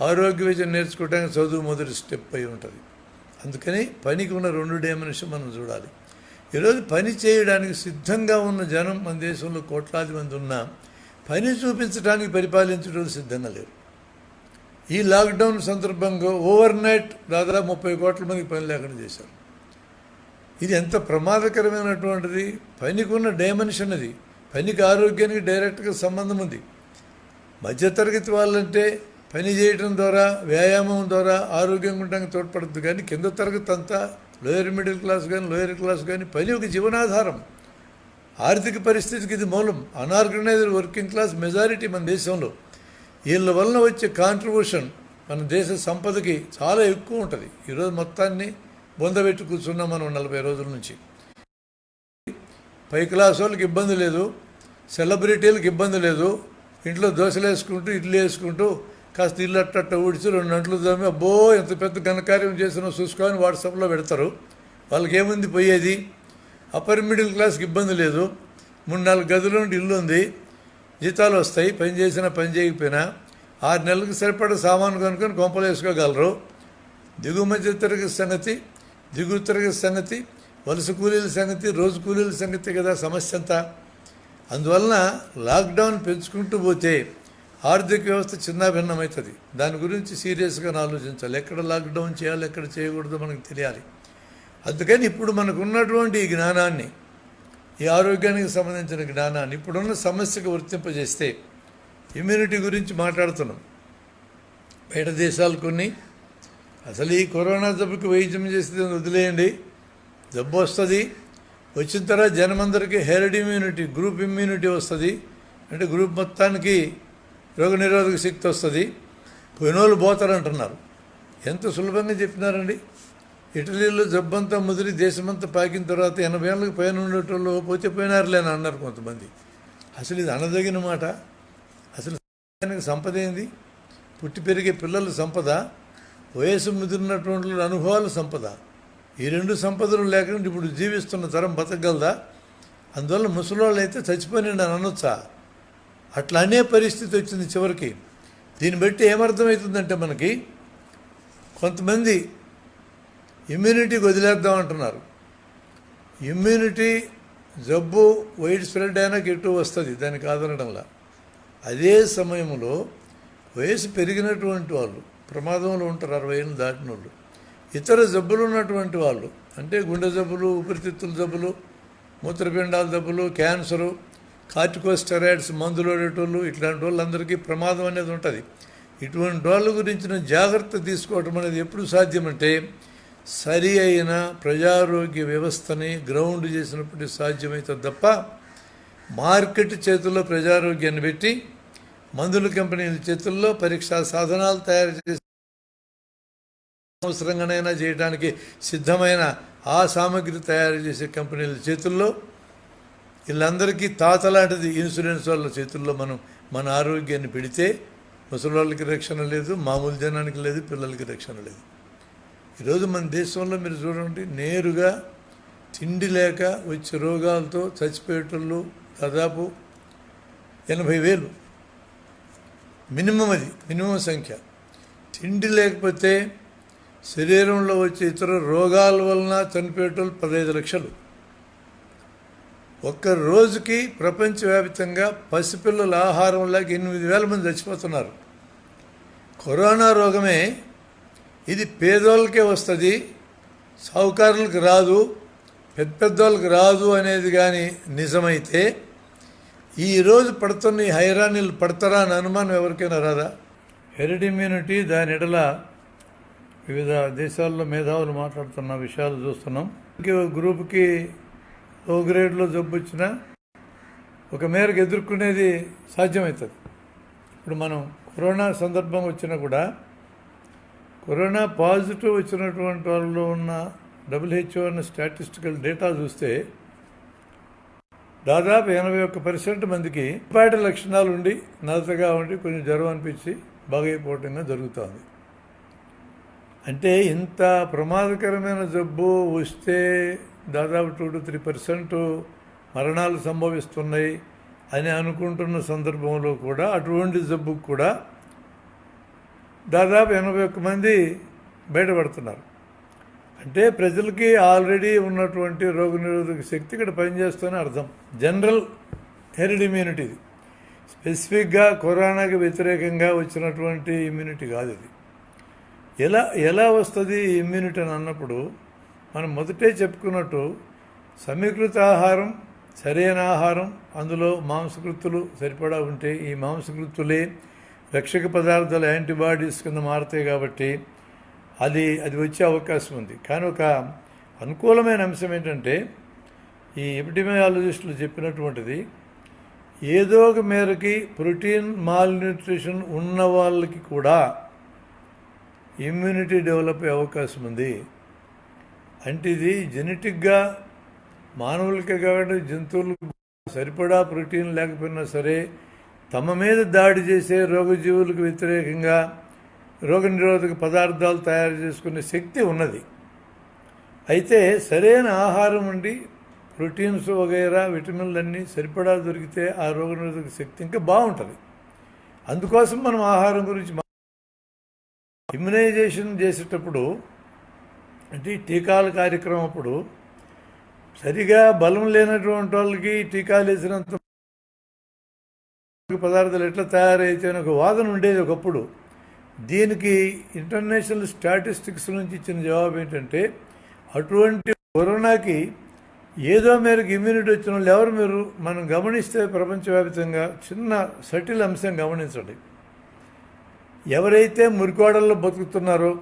ఆరోగ్య విద్య నేర్చుకోవడానికి చదువు మొదటి స్టెప్ అయి ఉంటుంది. అందుకని పనికి ఉన్న 2 డైమెన్షన్ మనం చూడాలి. ఈరోజు పని చేయడానికి సిద్ధంగా ఉన్న జనం మన దేశంలో కోట్లాది మంది ఉన్నా పని చూపించడానికి పరిపాలించడం సిద్ధంగా లేరు. ఈ లాక్డౌన్ సందర్భంగా ఓవర్ నైట్ దాదాపు 30 కోట్ల మందికి పని లేకుండా చేశారు. ఇది ఎంత ప్రమాదకరమైనటువంటిది. పనికి ఉన్న డైమెన్షన్ అది. పనికి ఆరోగ్యానికి డైరెక్ట్గా సంబంధం ఉంది. మధ్యతరగతి వాళ్ళంటే పని చేయడం ద్వారా, వ్యాయామం ద్వారా ఆరోగ్యంగా ఉండడానికి తోడ్పడుతుంది. కానీ కింద తరగతి అంతా, లోయర్ మిడిల్ క్లాస్ కానీ లోయర్ క్లాస్ కానీ పని ఒక జీవనాధారం. ఆర్థిక పరిస్థితికి ఇది మూలం. అనార్గనైజ్డ్ వర్కింగ్ క్లాస్ మెజారిటీ మన దేశంలో. వీళ్ళ వలన వచ్చే కాంట్రిబ్యూషన్ మన దేశ సంపదకి చాలా ఎక్కువ ఉంటుంది. ఈరోజు మొత్తాన్ని బొందబెట్టి కూర్చున్నాం మనం 40 రోజుల నుంచి. పై క్లాస్ వాళ్ళకి ఇబ్బంది లేదు, సెలబ్రిటీలకు ఇబ్బంది లేదు. ఇంట్లో దోశలు వేసుకుంటూ ఇడ్లీ వేసుకుంటూ కాస్త ఇల్లు అట్టట్ట ఊడ్చి 2 గంటలు దమ్మి అబ్బో ఎంత పెద్ద ఘనకార్యం చేసినా చూసుకొని వాట్సాప్లో పెడతారు. వాళ్ళకి ఏముంది పోయేది? అప్పర్ మిడిల్ క్లాస్కి ఇబ్బంది లేదు. 3-4 గదులు నుండి ఇల్లు ఉంది, జీతాలు వస్తాయి, పని చేసినా పని చేయకపోయినా 6 నెలలకు సరిపడా సామాను కొనుక్కొని కొంపలు వేసుకోగలరు. దిగువ మధ్య తరగతి సంగతి, దిగువ తరగతి సంగతి, వలస కూలీల సంగతి, రోజు కూలీల సంగతి కదా సమస్య అంతా. అందువలన లాక్డౌన్ పెంచుకుంటూ పోతే ఆర్థిక వ్యవస్థ చిన్నాభిన్నమవుతుంది. దాని గురించి సీరియస్గా ఆలోచించాలి. ఎక్కడ లాక్డౌన్ చేయాలి, ఎక్కడ చేయకూడదో మనకు తెలియాలి. అందుకని ఇప్పుడు మనకు ఉన్నటువంటి ఈ జ్ఞానాన్ని, ఈ ఆరోగ్యానికి సంబంధించిన జ్ఞానాన్ని ఇప్పుడున్న సమస్యకు వర్తింపజేస్తే ఇమ్యూనిటీ గురించి మాట్లాడుతున్నాం. బయట దేశాలు కొన్ని అసలు ఈ కరోనా జబ్బుకి వైద్యం చేస్తే వదిలేయండి, జబ్బు వస్తుంది, వచ్చిన తర్వాత జనమందరికీ హెర్డ్ ఇమ్యూనిటీ, గ్రూప్ ఇమ్యూనిటీ వస్తుంది. అంటే గ్రూప్ మొత్తానికి రోగనిరోధక శక్తి వస్తుంది, పోయినోళ్ళు పోతారంటున్నారు. ఎంత సులభంగా చెప్పినారండి. ఇటలీలో జబ్బంతా ముదిరి దేశమంతా పాకిన తర్వాత 80 ఏళ్ళకి పైన ఉండేటోళ్ళు పోతే పోయినారులే అని అన్నారు కొంతమంది. అసలు ఇది అనదగిన మాట. అసలు సంపద ఏంది? పుట్టి పెరిగే పిల్లల సంపద, వయసు ముదిరినటువంటి అనుభవాల సంపద. ఈ 2 సంపదలు లేకుండా ఇప్పుడు జీవిస్తున్న తరం బతకగలదా? అందువల్ల ముసలోళ్ళు అయితే చచ్చిపోయినండి అని అనొచ్చా? అట్లా అనే పరిస్థితి వచ్చింది చివరికి. దీన్ని బట్టి ఏమర్థమవుతుందంటే మనకి కొంతమంది ఇమ్యూనిటీకి వదిలేద్దాం అంటున్నారు. ఇమ్యూనిటీ జబ్బు వైడ్ స్ప్రెడ్ అయినా ఎటు వస్తుంది, దానికి ఆదరణలా. అదే సమయంలో వయసు పెరిగినటువంటి వాళ్ళు ప్రమాదంలో ఉంటారు, 60 ఏళ్ళు దాటిన వాళ్ళు, ఇతర జబ్బులు ఉన్నటువంటి వాళ్ళు, అంటే గుండె జబ్బులు, ఊపిరితిత్తుల జబ్బులు, మూత్రపిండాల జబ్బులు, క్యాన్సరు, కార్టికోస్టెరాయిడ్స్ మందులు వాడేటోళ్ళు, ఇట్లాంటి వాళ్ళందరికీ ప్రమాదం అనేది ఉంటుంది. ఇటువంటి వాళ్ళ గురించిన జాగ్రత్త తీసుకోవటం అనేది ఎప్పుడు సాధ్యమంటే సరి అయిన ప్రజారోగ్య వ్యవస్థని గ్రౌండ్ చేసినప్పుడు సాధ్యమవుతుంది తప్ప మార్కెట్ చేతుల్లో ప్రజారోగ్యాన్ని పెట్టి మందుల కంపెనీల చేతుల్లో పరీక్షా సాధనాలు తయారు చేసి అవసరంగానైనా చేయడానికి సిద్ధమైన ఆ సామగ్రి తయారు చేసే కంపెనీల చేతుల్లో, వీళ్ళందరికీ తాత లాంటిది ఇన్సూరెన్స్ వాళ్ళ చేతుల్లో మనం మన ఆరోగ్యాన్ని పెడితే ముసలి వాళ్ళకి రక్షణ లేదు, మామూలు జనానికి లేదు, పిల్లలకి రక్షణ లేదు. ఈరోజు మన దేశంలో మీరు చూడండి, నేరుగా తిండి లేక వచ్చే రోగాలతో చచ్చిపోయేటోళ్ళు దాదాపు 80,000 మినిమం. అది మినిమం సంఖ్య. తిండి లేకపోతే శరీరంలో వచ్చే ఇతర రోగాల వలన చనిపోయేటోళ్ళు 15 లక్షలు. ఒక్క రోజుకి ప్రపంచవ్యాప్తంగా పసిపిల్లల ఆహారం లేక 8,000 మంది చచ్చిపోతున్నారు. కరోనా రోగమే ఇది పేదోళ్ళకే వస్తుంది, సావుకారులకు రాదు, పెద్దోళ్ళకి రాదు అనేది కానీ నిజమైతే ఈరోజు పడుతున్న ఈ హైరాణీలు పడతారా అని అనుమానం ఎవరికైనా రాదా? హెరిడ్ ఇమ్యూనిటీ, దాని ఎడల వివిధ దేశాల్లో మేధావులు మాట్లాడుతున్న విషయాలు చూస్తున్నాం. గ్రూప్కి లో గ్రేడ్లో జబ్బు వచ్చినా ఒక మేరకు ఎదుర్కొనేది సాధ్యమవుతుంది. ఇప్పుడు మనం కరోనా సందర్భం వచ్చినా కూడా కరోనా పాజిటివ్ వచ్చినటువంటి వాళ్ళలో ఉన్న WHO అన్న స్టాటిస్టికల్ డేటా చూస్తే దాదాపు 81% మందికి పాటి లక్షణాలు ఉండి నలతగా ఉండి కొంచెం జ్వరం అనిపించి బాగైపోవటంగా జరుగుతుంది. అంటే ఇంత ప్రమాదకరమైన జబ్బు వస్తే దాదాపు 2-3% మరణాలు సంభవిస్తున్నాయి అని అనుకుంటున్న సందర్భంలో కూడా అటువంటి జబ్బుకు కూడా దాదాపు 81 మంది బయటపడుతున్నారు. అంటే ప్రజలకి ఆల్రెడీ ఉన్నటువంటి రోగనిరోధక శక్తి ఇక్కడ పనిచేస్తూనే అర్థం. జనరల్ హెరిడ్ ఇమ్యూనిటీ ఇది, స్పెసిఫిక్గా కరోనాకి వ్యతిరేకంగా వచ్చినటువంటి ఇమ్యూనిటీ కాదు ఇది. ఎలా వస్తుంది ఇమ్యూనిటీ అని అన్నప్పుడు మనం మొదటే చెప్పుకున్నట్టు సమీకృత ఆహారం, సరైన ఆహారం, అందులో మాంసకృత్తులు సరిపడా ఉంటే ఈ మాంసకృత్తులే రక్షక పదార్థాలు యాంటీబాడీస్ కింద మారుతాయి కాబట్టి అది వచ్చే అవకాశం ఉంది. కానీ ఒక అనుకూలమైన అంశం ఏంటంటే ఈ ఎపిడెమియాలజిస్టులు చెప్పినటువంటిది ఏదో ఒక మేరకి ప్రోటీన్ మాల్న్యూట్రిషన్ ఉన్న వాళ్ళకి కూడా ఇమ్యూనిటీ డెవలప్ అయ్యే అవకాశం ఉంది. అంటే ఇది జెనెటిక్గా మానవులకే కాబట్టి జంతువులకు సరిపడా ప్రోటీన్ లేకపోయినా సరే తమ మీద దాడి చేసే రోగజీవులకు వ్యతిరేకంగా రోగనిరోధక పదార్థాలు తయారు చేసుకునే శక్తి ఉన్నది. అయితే సరైన ఆహారం ఉండి ప్రోటీన్స్ వగైరా విటమిన్లు అన్నీ సరిపడా దొరికితే ఆ రోగనిరోధక శక్తి ఇంకా బాగుంటుంది. అందుకోసం మనం ఆహారం గురించి ఇమ్యునైజేషన్ చేసేటప్పుడు అంటే టీకాల కార్యక్రమం అప్పుడు సరిగా బలం లేనటువంటి వాళ్ళకి టీకాలు వేసినంత పదార్థాలు ఎట్లా తయారైతే అని ఒక వాదన ఉండేది ఒకప్పుడు. దీనికి ఇంటర్నేషనల్ స్టాటిస్టిక్స్ నుంచి ఇచ్చిన జవాబు ఏంటంటే అటువంటి కరోనాకి ఏదో మేరకు ఇమ్యూనిటీ వచ్చిన వాళ్ళు ఎవరు మీరు మనం గమనిస్తే ప్రపంచవ్యాప్తంగా చిన్న సటిల్ అంశం గమనించండి. ఎవరైతే మురికోడల్లో బతుకుతున్నారో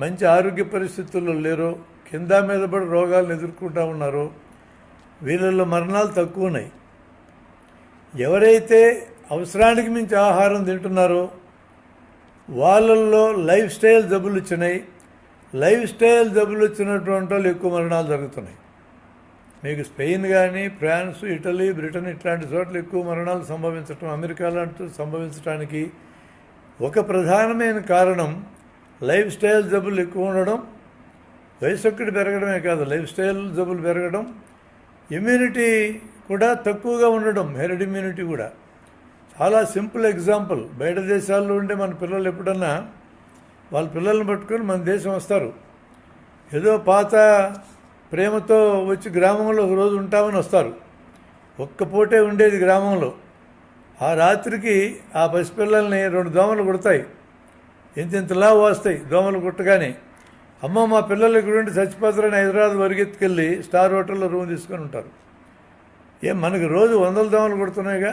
మంచి ఆరోగ్య పరిస్థితుల్లో లేరో కింద మీద పడి రోగాలను ఎదుర్కొంటూ ఉన్నారో వీళ్ళల్లో మరణాలు తక్కువ ఉన్నాయి. ఎవరైతే అవసరానికి మించి ఆహారం తింటున్నారో వాళ్ళల్లో లైఫ్ స్టైల్ జబ్బులు వచ్చినాయి. లైఫ్ స్టైల్ జబ్బులు వచ్చినటువంటి వాళ్ళు ఎక్కువ మరణాలు జరుగుతున్నాయి. మీకు స్పెయిన్ కానీ ఫ్రాన్స్, ఇటలీ, బ్రిటన్ ఇట్లాంటి చోట్ల ఎక్కువ మరణాలు సంభవించటం, అమెరికా లాంటి సంభవించడానికి ఒక ప్రధానమైన కారణం లైఫ్ స్టైల్ జబ్బులు ఎక్కువ ఉండడం. వయసు ఒక్కటి పెరగడమే కాదు, లైఫ్ స్టైల్ జబ్బులు పెరగడం, ఇమ్యూనిటీ కూడా తక్కువగా ఉండడం, హెర్డ్ ఇమ్యూనిటీ కూడా. చాలా సింపుల్ ఎగ్జాంపుల్, బయట దేశాల్లో ఉండే మన పిల్లలు ఎప్పుడన్నా వాళ్ళ పిల్లల్ని పట్టుకొని మన దేశం వస్తారు. ఏదో పాత ప్రేమతో వచ్చి గ్రామంలో ఒక రోజు ఉంటామని వస్తారు. ఒక్క పూటే ఉండేది గ్రామంలో. ఆ రాత్రికి ఆ పసిపిల్లల్ని 2 దోమలు కుడతాయి, ఇంతలా వస్తాయి. దోమలు కుట్టగానే అమ్మ మా పిల్లలు ఇక్కడ ఉండి చచ్చిపోతారని హైదరాబాద్ పరిగెత్తుకెళ్ళి స్టార్ హోటల్లో రూమ్ తీసుకొని ఉంటారు. మనకి రోజు 100 దోమలు కుడుతున్నాయిగా,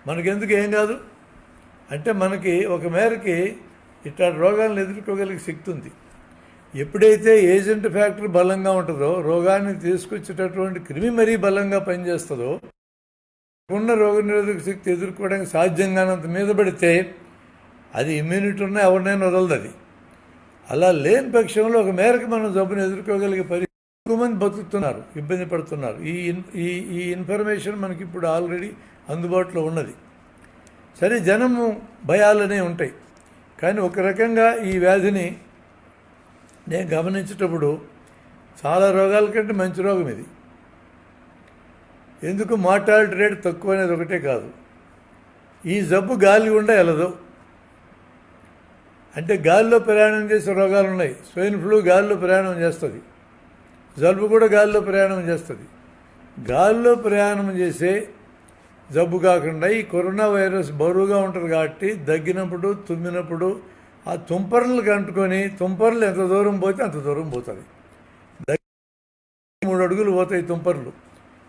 మనకెందుకు ఏం కాదు అంటే మనకి ఒక మేరకి ఇట్లా రోగాలను ఎదుర్కోగలిగే శక్తి ఉంది. ఎప్పుడైతే ఏజెంట్ ఫ్యాక్టర్ బలంగా ఉంటుందో, రోగాన్ని తీసుకొచ్చేటటువంటి క్రిమి మరీ బలంగా పనిచేస్తుందో, ఉన్న రోగనిరోధక శక్తి ఎదుర్కోవడానికి సాధ్యం కానంత మీద పడితే అది ఇమ్యూనిటీ ఉన్నా ఎవరినైనా వదలదు అది. అలా లేని పక్షంలో ఒక మేరకు మనం జబ్బును ఎదుర్కోగలిగే ఎక్కువ మంది బతుకుతున్నారు, ఇబ్బంది పడుతున్నారు. ఈ ఇన్ఫర్మేషన్ మనకి ఇప్పుడు ఆల్రెడీ అందుబాటులో ఉన్నది. సరే, జనము భయాలనే ఉంటాయి. కానీ ఒక రకంగా ఈ వ్యాధిని నేను గమనించేటప్పుడు చాలా రోగాల కంటే మంచి రోగం ఇది. ఎందుకు మార్టాలిటీ రేట్ తక్కువ అనేది ఒకటే కాదు, ఈ జబ్బు గాలి గుండా వెళ్ళదు. అంటే గాలిలో ప్రయాణం చేసే రోగాలు ఉన్నాయి. స్వైన్ ఫ్లూ గాలిలో ప్రయాణం చేస్తుంది, జలుబు కూడా గాలిలో ప్రయాణం చేస్తుంది. గాలిలో ప్రయాణం చేసే జబ్బు కాకుండా ఈ కరోనా వైరస్ బరువుగా ఉంటుంది కాబట్టి దగ్గినప్పుడు, తుమ్మినప్పుడు ఆ తుంపర్లకు అంటుకొని తుంపర్లు ఎంత దూరం పోతే అంత దూరం పోతుంది. 3 అడుగులు పోతాయి తుంపర్లు.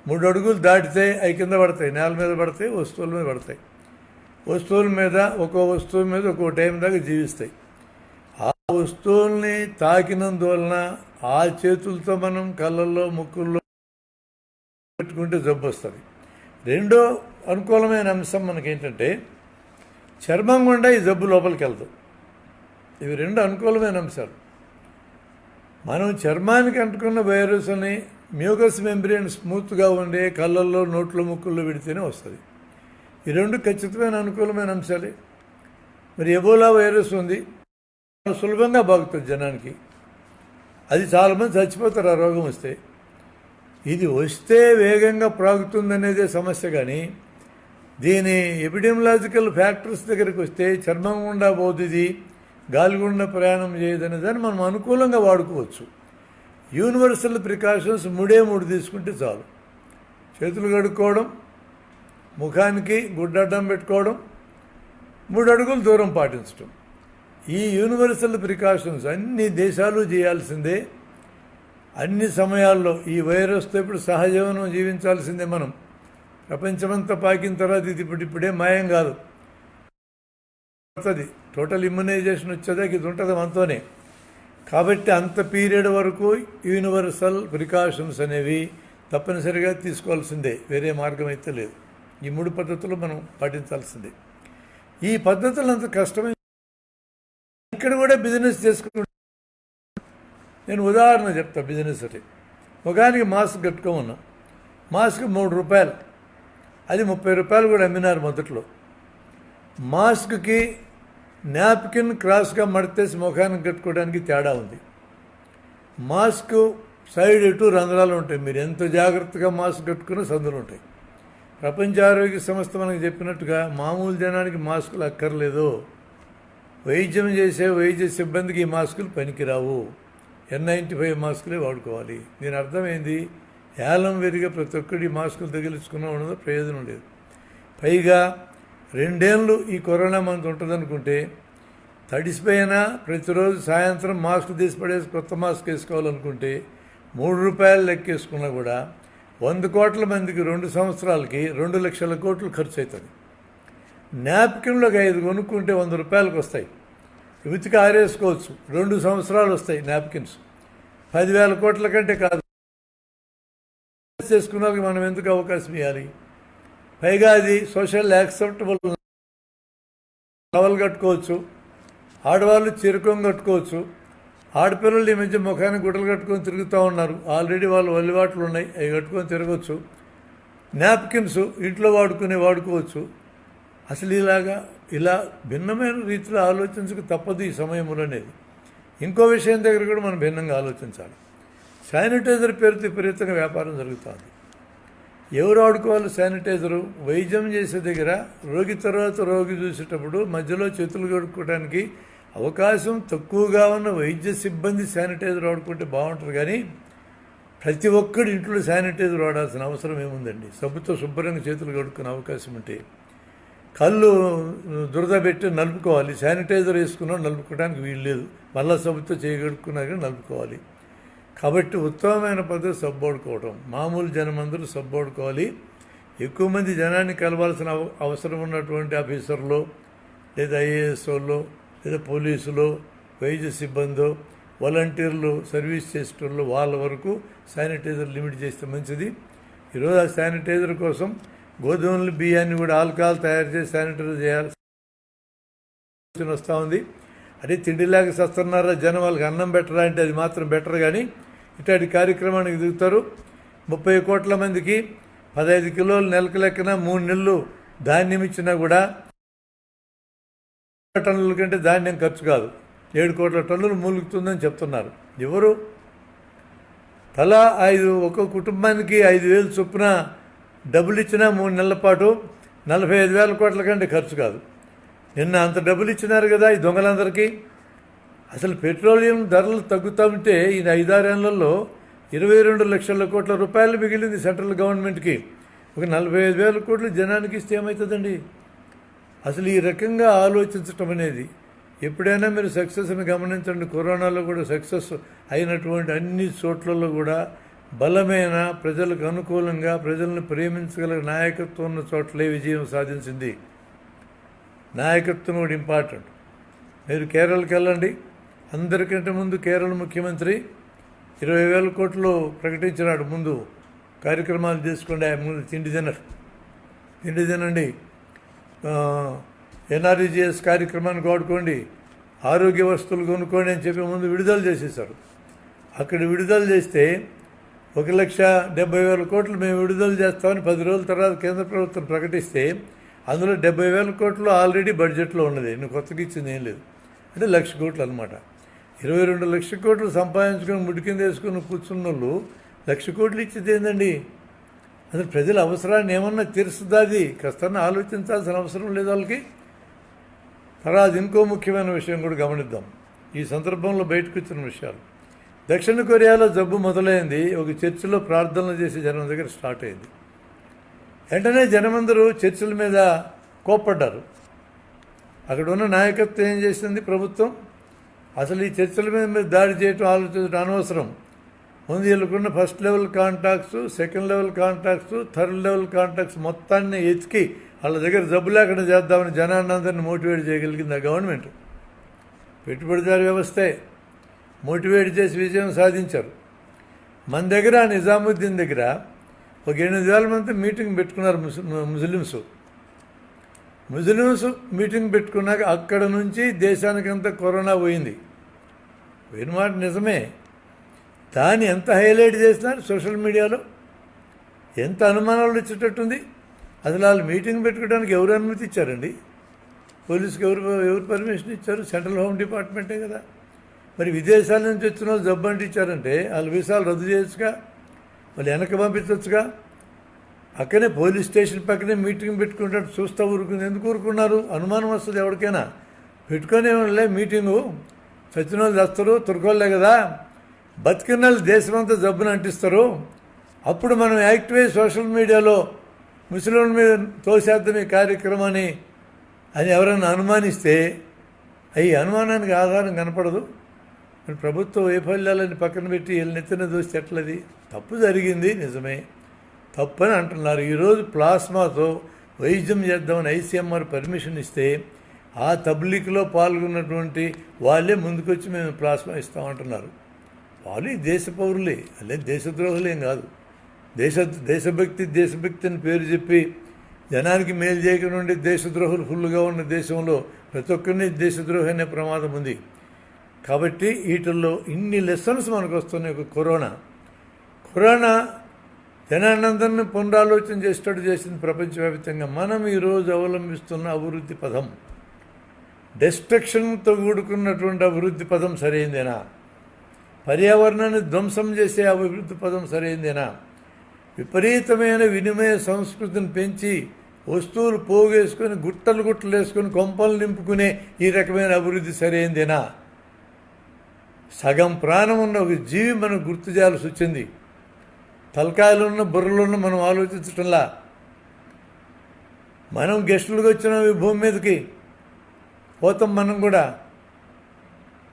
3 అడుగులు దాటితే అవి కింద పడతాయి, నేల మీద పడతాయి, వస్తువుల మీద పడతాయి. వస్తువుల మీద ఒక్కో వస్తువు మీద ఒక్కో టైం దాకా జీవిస్తాయి. ఆ వస్తువుల్ని తాకినందువలన ఆ చేతులతో మనం కళ్ళల్లో, ముక్కుల్లో పెట్టుకుంటే జబ్బు వస్తుంది. రెండో అనుకూలమైన అంశం మనకేంటంటే చర్మం గుండా ఈ జబ్బు లోపలికి వెళ్దు. ఇవి 2 అనుకూలమైన అంశాలు. మనం చర్మానికి అంటుకున్న వైరస్ అని మ్యూకస్ మెంబ్రేన్ స్మూత్గా ఉండే కళ్ళల్లో, నోట్లో, ముక్కుల్లో పెడితేనే వస్తుంది. ఈ 2 ఖచ్చితమైన అనుకూలమైన అంశాలే. మరి ఎబోలా వైరస్ ఉంది, సులభంగా బాగుతుంది జనానికి. అది చాలామంది చచ్చిపోతారు ఆ రోగం వస్తే. ఇది వస్తే వేగంగా ప్రాగుతుందనేదే సమస్య. కానీ దీని ఎపిడెమిలాజికల్ ఫ్యాక్టర్స్ దగ్గరికి వస్తే చర్మం గుండా పోతుంది, గాలి గుండా ప్రయాణం చేయదనే దాన్ని మనం అనుకూలంగా వాడుకోవచ్చు. యూనివర్సల్ ప్రికాషన్స్ 3 తీసుకుంటే చాలు. చేతులు కడుక్కోవడం, ముఖానికి గుడ్డడ్డం పెట్టుకోవడం, 3 అడుగులు దూరం పాటించడం. ఈ యూనివర్సల్ ప్రికాషన్స్ అన్ని దేశాలు చేయాల్సిందే. అన్ని సమయాల్లో ఈ వైరస్తో ఇప్పుడు సహజీవనం జీవించాల్సిందే. మనం ప్రపంచమంతా పాకిన తర్వాత ఇది ఇప్పుడే మాయం కాదు, టోటల్ ఇమ్యునైజేషన్ వచ్చేదాకా ఇది ఉంటుంది మనతోనే. కాబట్టి అంత పీరియడ్ వరకు యూనివర్సల్ ప్రికాషన్స్ అనేవి తప్పనిసరిగా తీసుకోవాల్సిందే, వేరే మార్గం అయితే లేదు. ఈ 3 పద్ధతులు మనం పాటించాల్సిందే. ఈ పద్ధతులు అంత కష్టమే. ఇక్కడ కూడా బిజినెస్ చేసుకుంటూ నేను ఉదాహరణ చెప్తా. బిజినెస్ అంటే ముఖానికి మాస్క్ కట్టుకోమన్నా, మాస్క్ 3 రూపాయలు. అది 30 రూపాయలు కూడా అమ్మినారు మొదట్లో. మాస్క్కి నాప్కిన్ క్రాస్గా మడతేసి ముఖానికి కట్టుకోవడానికి తేడా ఉంది. మాస్క్ సైడ్ ఎటు రంధ్రాలు ఉంటాయి. మీరు ఎంత జాగ్రత్తగా మాస్క్ కట్టుకున్నా సందులు ఉంటాయి. ప్రపంచ ఆరోగ్య సంస్థ మనకు చెప్పినట్టుగా మామూలు జనానికి మాస్కులు అక్కర్లేదు. వైద్యం చేసే వైద్య సిబ్బందికి ఈ మాస్కులు పనికిరావు. N95 మాస్కులే వాడుకోవాలి. దీని అర్థమైంది, ఏలం వెరిగా ప్రతి ఒక్కటి మాస్కులు తగిలించుకున్నా ఉండదు, ప్రయోజనం లేదు. పైగా 2 ఏళ్ళు ఈ కరోనా మనకు ఉంటుందనుకుంటే తడిసిపోయినా ప్రతిరోజు సాయంత్రం మాస్క్ తీసి పడేసి కొత్త మాస్క్ వేసుకోవాలనుకుంటే 3 రూపాయలు లెక్కేసుకున్నా కూడా 100 కోట్ల మందికి 2 సంవత్సరాలకి 2 లక్షల కోట్లు ఖర్చు అవుతుంది. నాప్కిన్లోకి 5 కొనుక్కుంటే 100 రూపాయలకు వస్తాయి. ఉతికి ఆరేసుకోవచ్చు, 2 సంవత్సరాలు వస్తాయి నాప్కిన్స్. 10,000 కోట్ల కంటే కాదు. చేసుకున్న వాళ్ళకి మనం ఎందుకు అవకాశం ఇవ్వాలి? పైగా అది సోషల్ యాక్సెప్టబుల్. టవల్ కట్టుకోవచ్చు, ఆడవాళ్ళు చిరకం కట్టుకోవచ్చు. ఆడపిల్లలు ఈ మధ్య ముఖానికి గుడ్డలు కట్టుకొని తిరుగుతూ ఉన్నారు. ఆల్రెడీ వాళ్ళు వల్లివాట్లు ఉన్నాయి, అవి కట్టుకొని తిరగవచ్చు. నాప్కిన్స్ ఇంట్లో వాడుకోవచ్చు. అసలు ఇలా భిన్నమైన రీతిలో ఆలోచించక తప్పదు ఈ సమయంలో అనేది. ఇంకో విషయం దగ్గర కూడా మనం భిన్నంగా ఆలోచించాలి. శానిటైజర్ పేరుతో విపరీతంగా వ్యాపారం జరుగుతుంది. ఎవరు వాడుకోవాలి శానిటైజరు? వైద్యం చేసే దగ్గర రోగి తర్వాత రోగి చూసేటప్పుడు మధ్యలో చేతులు కడుక్కోవడానికి అవకాశం తక్కువగా ఉన్న వైద్య సిబ్బంది శానిటైజర్ వాడుకుంటే బాగుంటుంది. కానీ ప్రతి ఒక్కడు ఇంట్లో శానిటైజర్ వాడాల్సిన అవసరం ఏముందండి? సబ్బుతో శుభ్రంగా చేతులు కడుక్కునే అవకాశం ఉంటే కళ్ళు దురద పెట్టి నలుపుకోవాలి. శానిటైజర్ వేసుకున్నాం నలుపుకోవడానికి వీలు లేదు. మళ్ళీ సబ్బుతో చేయగడుక్కున్నాక నలుపుకోవాలి. కాబట్టి ఉత్తమమైన పద్ధతి సబ్బు వాడుకోవడం. మామూలు జనమందరూ సబ్బు వాడుకోవాలి. ఎక్కువ మంది జనాన్ని కలవాల్సిన అవసరం ఉన్నటువంటి ఆఫీసర్లు లేదా IAS వాళ్ళు లేదా పోలీసులు, వైద్య సిబ్బందో, వాలంటీర్లు, సర్వీస్ చేసేటోళ్ళు వాళ్ళ వరకు శానిటైజర్ లిమిట్ చేస్తే మంచిది. ఈరోజు ఆ శానిటైజర్ కోసం గోధుమలు బియ్యాన్ని కూడా ఆల్కహాల్ తయారు చేసి శానిటైజర్ చేయాల్సి వస్తూ ఉంది. అదే తిండిలాగా సస్తున్నారా జనం, వాళ్ళకి అన్నం బెటరా అంటే అది మాత్రం బెటర్. కానీ ఇట్లాంటి కార్యక్రమానికి దిగుతారు. 30 కోట్ల మందికి 15 కిలోలు నెలకు లెక్కన 3 నెలలు ధాన్యం ఇచ్చినా కూడా టన్నుల కంటే ధాన్యం ఖర్చు కాదు. 7 కోట్ల టన్నులు మూలుగుతుందని చెప్తున్నారు. ఎవరు? తలా ఒక్కో కుటుంబానికి 5,000 చొప్పున డబ్బులు ఇచ్చినా 3 నెలల పాటు 45,000 కోట్ల కంటే ఖర్చు కాదు. నిన్న అంత డబ్బులు ఇచ్చినారు కదా ఈ దొంగలందరికీ. అసలు పెట్రోలియం ధరలు తగ్గుతూ ఉంటే ఈ 5-6 ఏళ్లలో 22 లక్షల కోట్ల రూపాయలు మిగిలింది సెంట్రల్ గవర్నమెంట్కి. ఒక 45,000 కోట్లు జనానికి ఇస్తే ఏమవుతుందండి? అసలు ఈ రకంగా ఆలోచించటం అనేది ఎప్పుడైనా మీరు సక్సెస్ని గమనించండి. కరోనాలో కూడా సక్సెస్ అయినటువంటి అన్ని చోట్లలో కూడా బలమైన ప్రజలకు అనుకూలంగా ప్రజలను ప్రేమించగల నాయకత్వం ఉన్న చోట్లే విజయం సాధించింది. నాయకత్వం కూడా ఇంపార్టెంట్. మీరు కేరళకి వెళ్ళండి. అందరికంటే ముందు కేరళ ముఖ్యమంత్రి 20,000 కోట్లు ప్రకటించినాడు. ముందు కార్యక్రమాలు చేసుకోండి, ముందు తిండి తినండి, NREGS కార్యక్రమానికి వాడుకోండి, ఆరోగ్య వస్తువులు కొనుక్కోండి అని చెప్పి ముందు విడుదల చేసేసారు. అక్కడ విడుదల చేస్తే 1,70,000 కోట్లు మేము విడుదల చేస్తామని 10 రోజుల తర్వాత కేంద్ర ప్రభుత్వం ప్రకటిస్తే అందులో 70,000 కోట్లు ఆల్రెడీ బడ్జెట్లో ఉన్నది. నువ్వు కొత్తగా ఇచ్చింది ఏం లేదు. అంటే 1,00,000 కోట్లు అనమాట. 22 లక్షల కోట్లు సంపాదించుకొని ముడి కింద వేసుకుని కూర్చున్న వాళ్ళు 1,00,000 కోట్లు ఇచ్చేది ఏందండి? అసలు ప్రజల అవసరాన్ని ఏమన్నా తీరుస్తుందా? అది కాస్త ఆలోచించాల్సిన అవసరం లేదు వాళ్ళకి. తర్వాత ఇంకో ముఖ్యమైన విషయం కూడా గమనిద్దాం. ఈ సందర్భంలో బయటకు వచ్చిన విషయాలు. దక్షిణ కొరియాలో జబ్బు మొదలైంది. ఒక చర్చిలో ప్రార్థనలు చేసే జనం దగ్గర స్టార్ట్ అయింది. వెంటనే జనమందరూ చర్చిల మీద కోప్పడ్డారు. అక్కడ ఉన్న నాయకత్వం ఏం చేసింది? ప్రభుత్వం అసలు ఈ చర్చిల మీద దాడి చేయటం ఆలోచించడం అనవసరం. ముందు వీళ్ళకున్న first level contacts, second level contacts, third level contacts మొత్తాన్ని ఎతికి వాళ్ళ దగ్గర జబ్బు లేకుండా చేద్దామని జనాన్ని అందరినీ మోటివేట్ చేయగలిగింది ఆ గవర్నమెంట్. పెట్టుబడిదారు వ్యవస్థే మోటివేట్ చేసి విజయం సాధించారు. మన దగ్గర నిజాముద్దీన్ దగ్గర ఒక 8,000 మంది మీటింగ్ పెట్టుకున్నారు ముస్లిమ్స్ మీటింగ్ పెట్టుకున్నాక అక్కడ నుంచి దేశానికంతా కరోనా పోయిన మాట నిజమే. దాన్ని ఎంత హైలైట్ చేసినారు సోషల్ మీడియాలో, ఎంత అనుమానాలు వచ్చేటట్టుంది. అసలు వాళ్ళు మీటింగ్ పెట్టుకోవడానికి ఎవరు అనుమతి ఇచ్చారండి? పోలీసుకి ఎవరు పర్మిషన్ ఇచ్చారు? సెంట్రల్ హోమ్ డిపార్ట్మెంటే కదా. మరి విదేశాల నుంచి వచ్చిన వాళ్ళు జబ్బు అంటే ఇచ్చారంటే వాళ్ళ వీసాలు రద్దు చేయొచ్చుగా, వాళ్ళు వెనక్కి పంపించవచ్చుగా. అక్కడే పోలీస్ స్టేషన్ పక్కనే మీటింగ్ పెట్టుకుంటాడు, చూస్తూ ఊరుకుంది. ఎందుకు ఊరుకున్నారు? అనుమానం వస్తుంది ఎవరికైనా. పెట్టుకునే వాళ్ళే మీటింగు. చచ్చిన వాళ్ళు చేస్తారు, తురుకోళ్ళే కదా. బతికిన వాళ్ళు దేశమంతా జబ్బును అంటిస్తారు. అప్పుడు మనం యాక్టివ్ అయ్యి సోషల్ మీడియాలో ముస్లింల మీద తోసేద్దాం ఈ కార్యక్రమాన్ని అని ఎవరైనా అనుమానిస్తే ఈ అనుమానానికి ఆధారం కనపడదు. మరి ప్రభుత్వ వైఫల్యాలని పక్కన పెట్టి వీళ్ళ నెత్తిన దోస్తే ఎట్లది? తప్పు జరిగింది నిజమే, తప్పని అంటున్నారు. ఈరోజు ప్లాస్మాతో వైద్యం చేద్దామని ఐసీఎంఆర్ పర్మిషన్ ఇస్తే ఆ తబ్లీగ్లో పాల్గొన్నటువంటి వాళ్ళే ముందుకొచ్చి మేము ప్లాస్మా ఇస్తామంటున్నారు. వాళ్ళు దేశ పౌరులే, అదే దేశద్రోహులేం కాదు. దేశభక్తి అని పేరు చెప్పి జనానికి మేలు చేయకుండా ఉండి దేశద్రోహులు ఫుల్గా ఉన్న దేశంలో ప్రతి ఒక్కరిని దేశద్రోహి అనే ప్రమాదం ఉంది. కాబట్టి వీటిల్లో ఇన్ని లెసన్స్ మనకు వస్తున్నాయి. ఒక కరోనా జనానందరిని పునరాలోచన చేసేటట్టు చేసింది ప్రపంచవ్యాప్తంగా. మనం ఈరోజు అవలంబిస్తున్న అభివృద్ధి పదం, డెస్ట్రక్షన్తో కూడుకున్నటువంటి అభివృద్ధి పదం సరైందేనా? పర్యావరణాన్ని ధ్వంసం చేసే అభివృద్ధి పదం సరైందేనా? విపరీతమైన వినిమయ సంస్కృతిని పెంచి వస్తువులు పోగేసుకొని గుట్టలు వేసుకొని కొంపలు నింపుకునే ఈ రకమైన అభివృద్ధి సరైందేనా? సగం ప్రాణం ఉన్న ఒక జీవి మనకు గుర్తు చేయాల్సి వచ్చింది. తలకాయలున్న బుర్రలున్న మనం ఆలోచించటంలా. మనం గెస్టులుగా వచ్చినాం ఈ భూమి మీదకి, పోతాం మనం కూడా.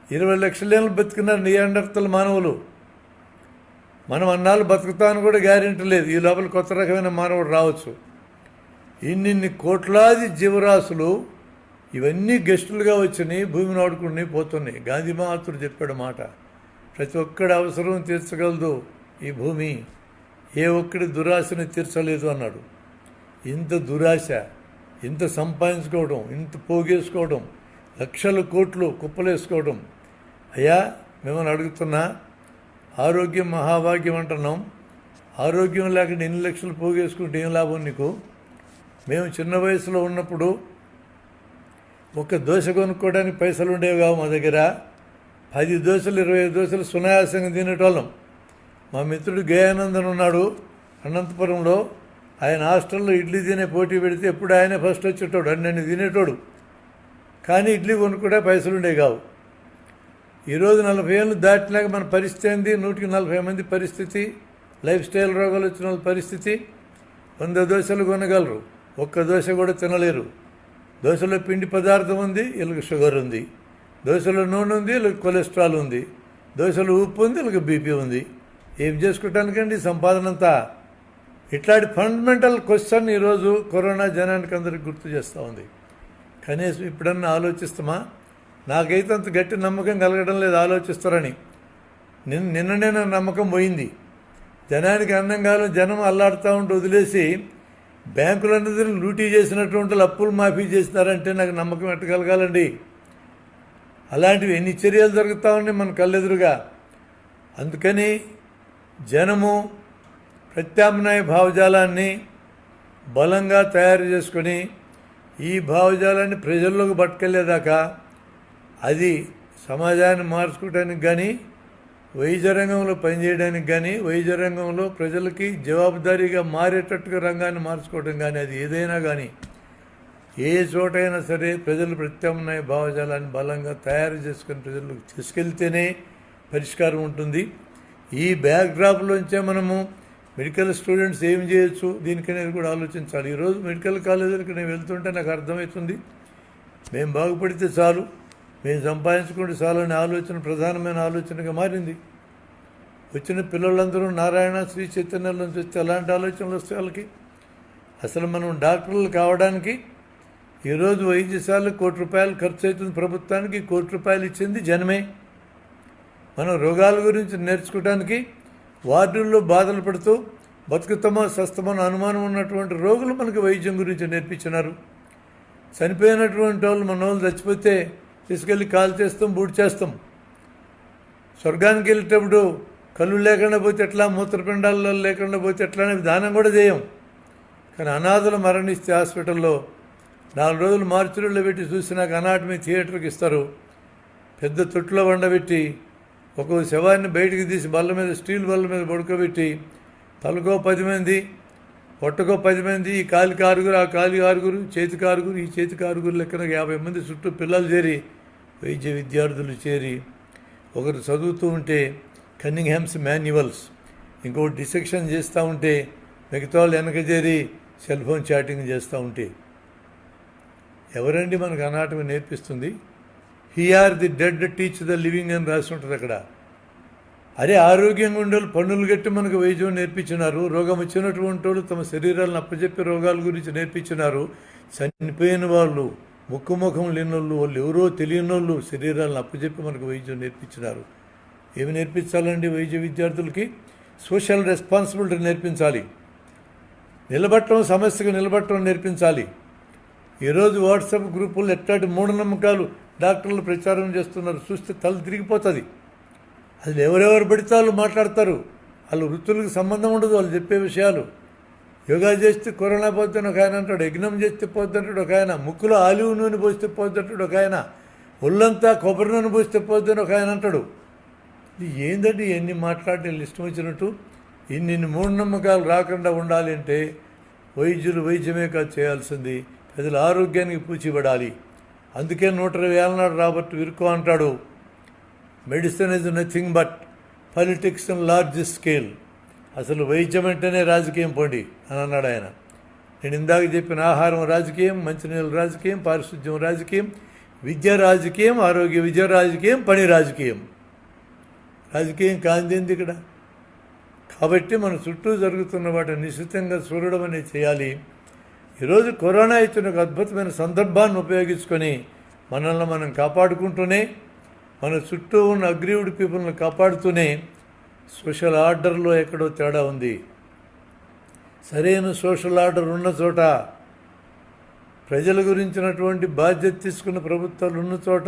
20 లక్షలేళ్ళు బతికినారు నియాండర్తల మానవులు. మనం అన్నాళ్ళు బతుకుతాను కూడా గ్యారెంటీ లేదు. ఈ లోపల కొత్త రకమైన మానవుడు రావచ్చు. ఇన్ని కోట్లాది జీవరాశులు ఇవన్నీ గెస్టులుగా వచ్చినాయి, భూమిని ఆడుకుని పోతున్నాయి. గాంధీ మహాత్ముడు చెప్పాడు మాట, ప్రతి ఒక్కడి అవసరం తీర్చగలదు ఈ భూమి, ఏ ఒక్కడి దురాశని తీర్చలేదు అన్నాడు. ఇంత దురాశ, ఇంత సంపాదించుకోవడం, ఇంత పోగేసుకోవడం, లక్షల కోట్లు కుప్పలేసుకోవడం. అయ్యా మిమ్మల్ని అడుగుతున్నా, ఆరోగ్యం మహాభాగ్యం అంటున్నాం. ఆరోగ్యం లేకుండా ఎన్ని లక్షలు పోగేసుకుంటే ఏం లాభం నీకు? మేము చిన్న వయసులో ఉన్నప్పుడు ఒక దోశ కొనుక్కోవడానికి పైసలు ఉండేవి కావు మా దగ్గర. 10 దోశలు 20 దోశలు సునాయాసంగా తినేటోళ్ళం. మా మిత్రుడు గయానందన్ ఉన్నాడు అనంతపురంలో. ఆయన హాస్టల్లో ఇడ్లీ తినే పోటీ పెడితే ఎప్పుడు ఆయనే ఫస్ట్ వచ్చేటోడు, అన్నీ తినేటోడు. కానీ ఇడ్లీ కొనుక్కుంటే పైసలు ఉండేవి కావు. ఈరోజు 40 ఏళ్ళు దాటినాక మన పరిస్థితి ఏంది? 140 మంది పరిస్థితి, లైఫ్ స్టైల్ రోగాలు వచ్చిన వాళ్ళ పరిస్థితి. 100 దోశలు కొనగలరు, ఒక్క దోశ కూడా తినలేరు. దోశలో పిండి పదార్థం ఉంది, వీళ్ళకి షుగర్ ఉంది. దోశలో నూనె ఉంది, వీళ్ళకి కొలెస్ట్రాల్ ఉంది. దోశలో ఉప్పు ఉంది, వీళ్ళకి బీపీ ఉంది. ఏం చేసుకోవటానికండి సంపాదన అంతా? ఇట్లాంటి ఫండమెంటల్ క్వశ్చన్ ఈరోజు కరోనా జనానికి అందరికి గుర్తు చేస్తూ ఉంది. కనీసం ఇప్పుడన్నా ఆలోచిస్తామా? నాకైతే అంత గట్టి నమ్మకం కలగడం లేదు ఆలోచిస్తారని. నిన్ననే నా నమ్మకం పోయింది. జనానికి అన్నం కాలం జనం అల్లాడుతూ ఉంటూ వదిలేసి బ్యాంకులన్నిటిని లూటీ చేసినటువంటి అప్పులు మాఫీ చేసినారంటే నాకు నమ్మకం ఎట్టగలగాలండి? అలాంటివి ఎన్ని చర్యలు జరుగుతూ ఉన్నాయి మన కళ్ళెదురుగా. అందుకని జనము ప్రత్యామ్నాయ భావజాలాన్ని బలంగా తయారు చేసుకొని ఈ భావజాలాన్ని ప్రజల్లోకి పట్టుకెళ్ళేదాకా అది సమాజాన్ని మార్చుకోవడానికి కానీ, వైద్య రంగంలో పనిచేయడానికి కానీ, వైద్య రంగంలో ప్రజలకి జవాబుదారీగా మారేటట్టుగా రంగాన్ని మార్చుకోవడం కానీ, అది ఏదైనా కానీ ఏ చోటైనా సరే ప్రజలు ప్రత్యామ్నాయ భావజాలాన్ని బలంగా తయారు చేసుకుని ప్రజలకు తీసుకెళ్తేనే పరిష్కారం ఉంటుంది. ఈ బ్యాక్డ్రాప్లోంచే మనము మెడికల్ స్టూడెంట్స్ ఏం చేయొచ్చు దీనికనేది కూడా ఆలోచించాలి. ఈరోజు మెడికల్ కాలేజీలకు నేను వెళ్తుంటే నాకు అర్థమవుతుంది, మేము బాగుపడితే చాలు, మేము సంపాదించుకుంటే చాలు అనే ఆలోచన ప్రధానమైన ఆలోచనగా మారింది. వచ్చిన పిల్లలందరూ నారాయణ శ్రీ చైతన్యం నుంచి వస్తే అలాంటి ఆలోచనలు వస్తాయి వాళ్ళకి. అసలు మనం డాక్టర్లు కావడానికి ఈరోజు వైద్యశాలకు ₹1 కోటి ఖర్చు అవుతుంది ప్రభుత్వానికి. ₹1 కోటి ఇచ్చింది జనమే. మనం రోగాల గురించి నేర్చుకోవడానికి వార్డుల్లో బాధలు పడుతూ బతుకుతామో సస్తమో అనుమానం ఉన్నటువంటి రోగులు మనకు వైద్యం గురించి నేర్పించినారు. చనిపోయినటువంటి వాళ్ళు మన వాళ్ళు చచ్చిపోతే తీసుకెళ్ళి కాల్ చేస్తాం, బూడి చేస్తాం. స్వర్గానికి వెళ్ళేటప్పుడు కళ్ళు లేకుండా పోతే ఎట్లా, మూత్రపిండాల్లో లేకుండా పోతే ఎట్లా అనేది దానం కూడా చేయం. కానీ అనాథలు మరణిస్తే హాస్పిటల్లో 4 రోజులు మార్చురీలో పెట్టి చూసినాక అనాటమీ థియేటర్కి ఇస్తారు. పెద్ద తొట్టులో వండబెట్టి ఒక్కో శవాన్ని బయటికి తీసి బల్ల మీద స్టీల్ బల్ల మీద పడుకోబెట్టి తలకో 10 మంది, పొట్టకో 10 మంది, ఈ కాలికి 6, ఆ కాలికి 6, చేతికి 6, ఈ చేతికి 6 లెక్కన 50 మంది చుట్టూ పిల్లలు చేరి, వైద్య విద్యార్థులు చేరి ఒకరు చదువుతూ ఉంటే కన్నింగ్హామ్స్ మాన్యువల్స్, ఇంకోటి డిసెక్షన్ చేస్తూ ఉంటే మిగతా వాళ్ళు వెనక చేరి సెల్ ఫోన్ చాటింగ్ చేస్తూ ఉంటే ఎవరండి మనకు అనాటమీ నేర్పిస్తుంది? Here the dead teach the living అని రాసి ఉంటుంది అక్కడ. అరే ఆరోగ్యంగా ఉండేవాళ్ళు పన్నులు కట్టి మనకు వైద్యం నేర్పించినారు. రోగం వచ్చినటువంటి వాళ్ళు తమ శరీరాలను అప్పచెప్పి రోగాల గురించి నేర్పించినారు. చనిపోయిన వాళ్ళు, ముఖం లేనోళ్ళు, వాళ్ళు ఎవరో తెలియని వాళ్ళు శరీరాలను అప్పచెప్పి మనకు వైద్యం నేర్పించినారు. ఏమి నేర్పించాలండి వైద్య విద్యార్థులకి? సోషల్ రెస్పాన్సిబిలిటీ నేర్పించాలి. నిలబట్టడం, సమస్యకు నిలబట్టడం నేర్పించాలి. ఈరోజు వాట్సాప్ గ్రూపుల్లో ఎట్లాంటి మూఢనమ్మకాలు డాక్టర్లు ప్రచారం చేస్తున్నారు, చూస్తే తల తిరిగిపోతుంది. అది ఎవరెవరు పడితే వాళ్ళు మాట్లాడతారు. వాళ్ళు వృత్తులకు సంబంధం ఉండదు వాళ్ళు చెప్పే విషయాలు. యోగా చేస్తే కరోనా పోద్దని ఒక ఆయన అంటాడు, యజ్ఞం చేస్తే పోద్దంటాడు ఒక ఆయన, ముక్కులో ఆలివ్ నూనె పోస్తే పోద్దంటాడు ఒక ఆయన, ఒళ్ళంతా కొబ్బరి నూనె పోస్తే పోద్దని ఒక ఆయన అంటాడు. ఇది ఏందండి ఎన్ని మాట్లాడి ఇష్టం వచ్చినట్టు? ఇన్ని మూఢనమ్మకాలు రాకుండా ఉండాలి అంటే వైద్యులు వైద్యమే కాదు చేయాల్సింది, ప్రజల ఆరోగ్యానికి పూచిపడాలి. అందుకే 120 ఏళ్ళ నాడు రాబర్ట్ విర్కో అంటాడు, medicine is nothing but politics in large scale. అసలు వైద్యం అంటేనే రాజకీయం పోండి అని అన్నాడు ఆయన. నేను ఇందాక చెప్పిన ఆహారం రాజకీయం, మంచినీళ్ళ రాజకీయం, పారిశుద్ధ్యం రాజకీయం, విద్య రాజకీయం, ఆరోగ్య విద్య రాజకీయం, పని రాజకీయం. రాజకీయం కాంతింది ఇక్కడ. కాబట్టి మన చుట్టూ జరుగుతున్న వాటిని నిశ్చితంగా చూడడం అనేది చేయాలి. ఈరోజు కరోనా ఇచ్చిన ఒక అద్భుతమైన సందర్భాన్ని ఉపయోగించుకొని మనల్ని మనం కాపాడుకుంటూనే, మన చుట్టూ ఉన్న అగ్రీవ్డ్ పీపుల్ని కాపాడుతూనే, సోషల్ ఆర్డర్లో ఎక్కడో తేడా ఉంది. సరైన సోషల్ ఆర్డర్ ఉన్న చోట, ప్రజల గురించినటువంటి బాధ్యత తీసుకున్న ప్రభుత్వాలు ఉన్న చోట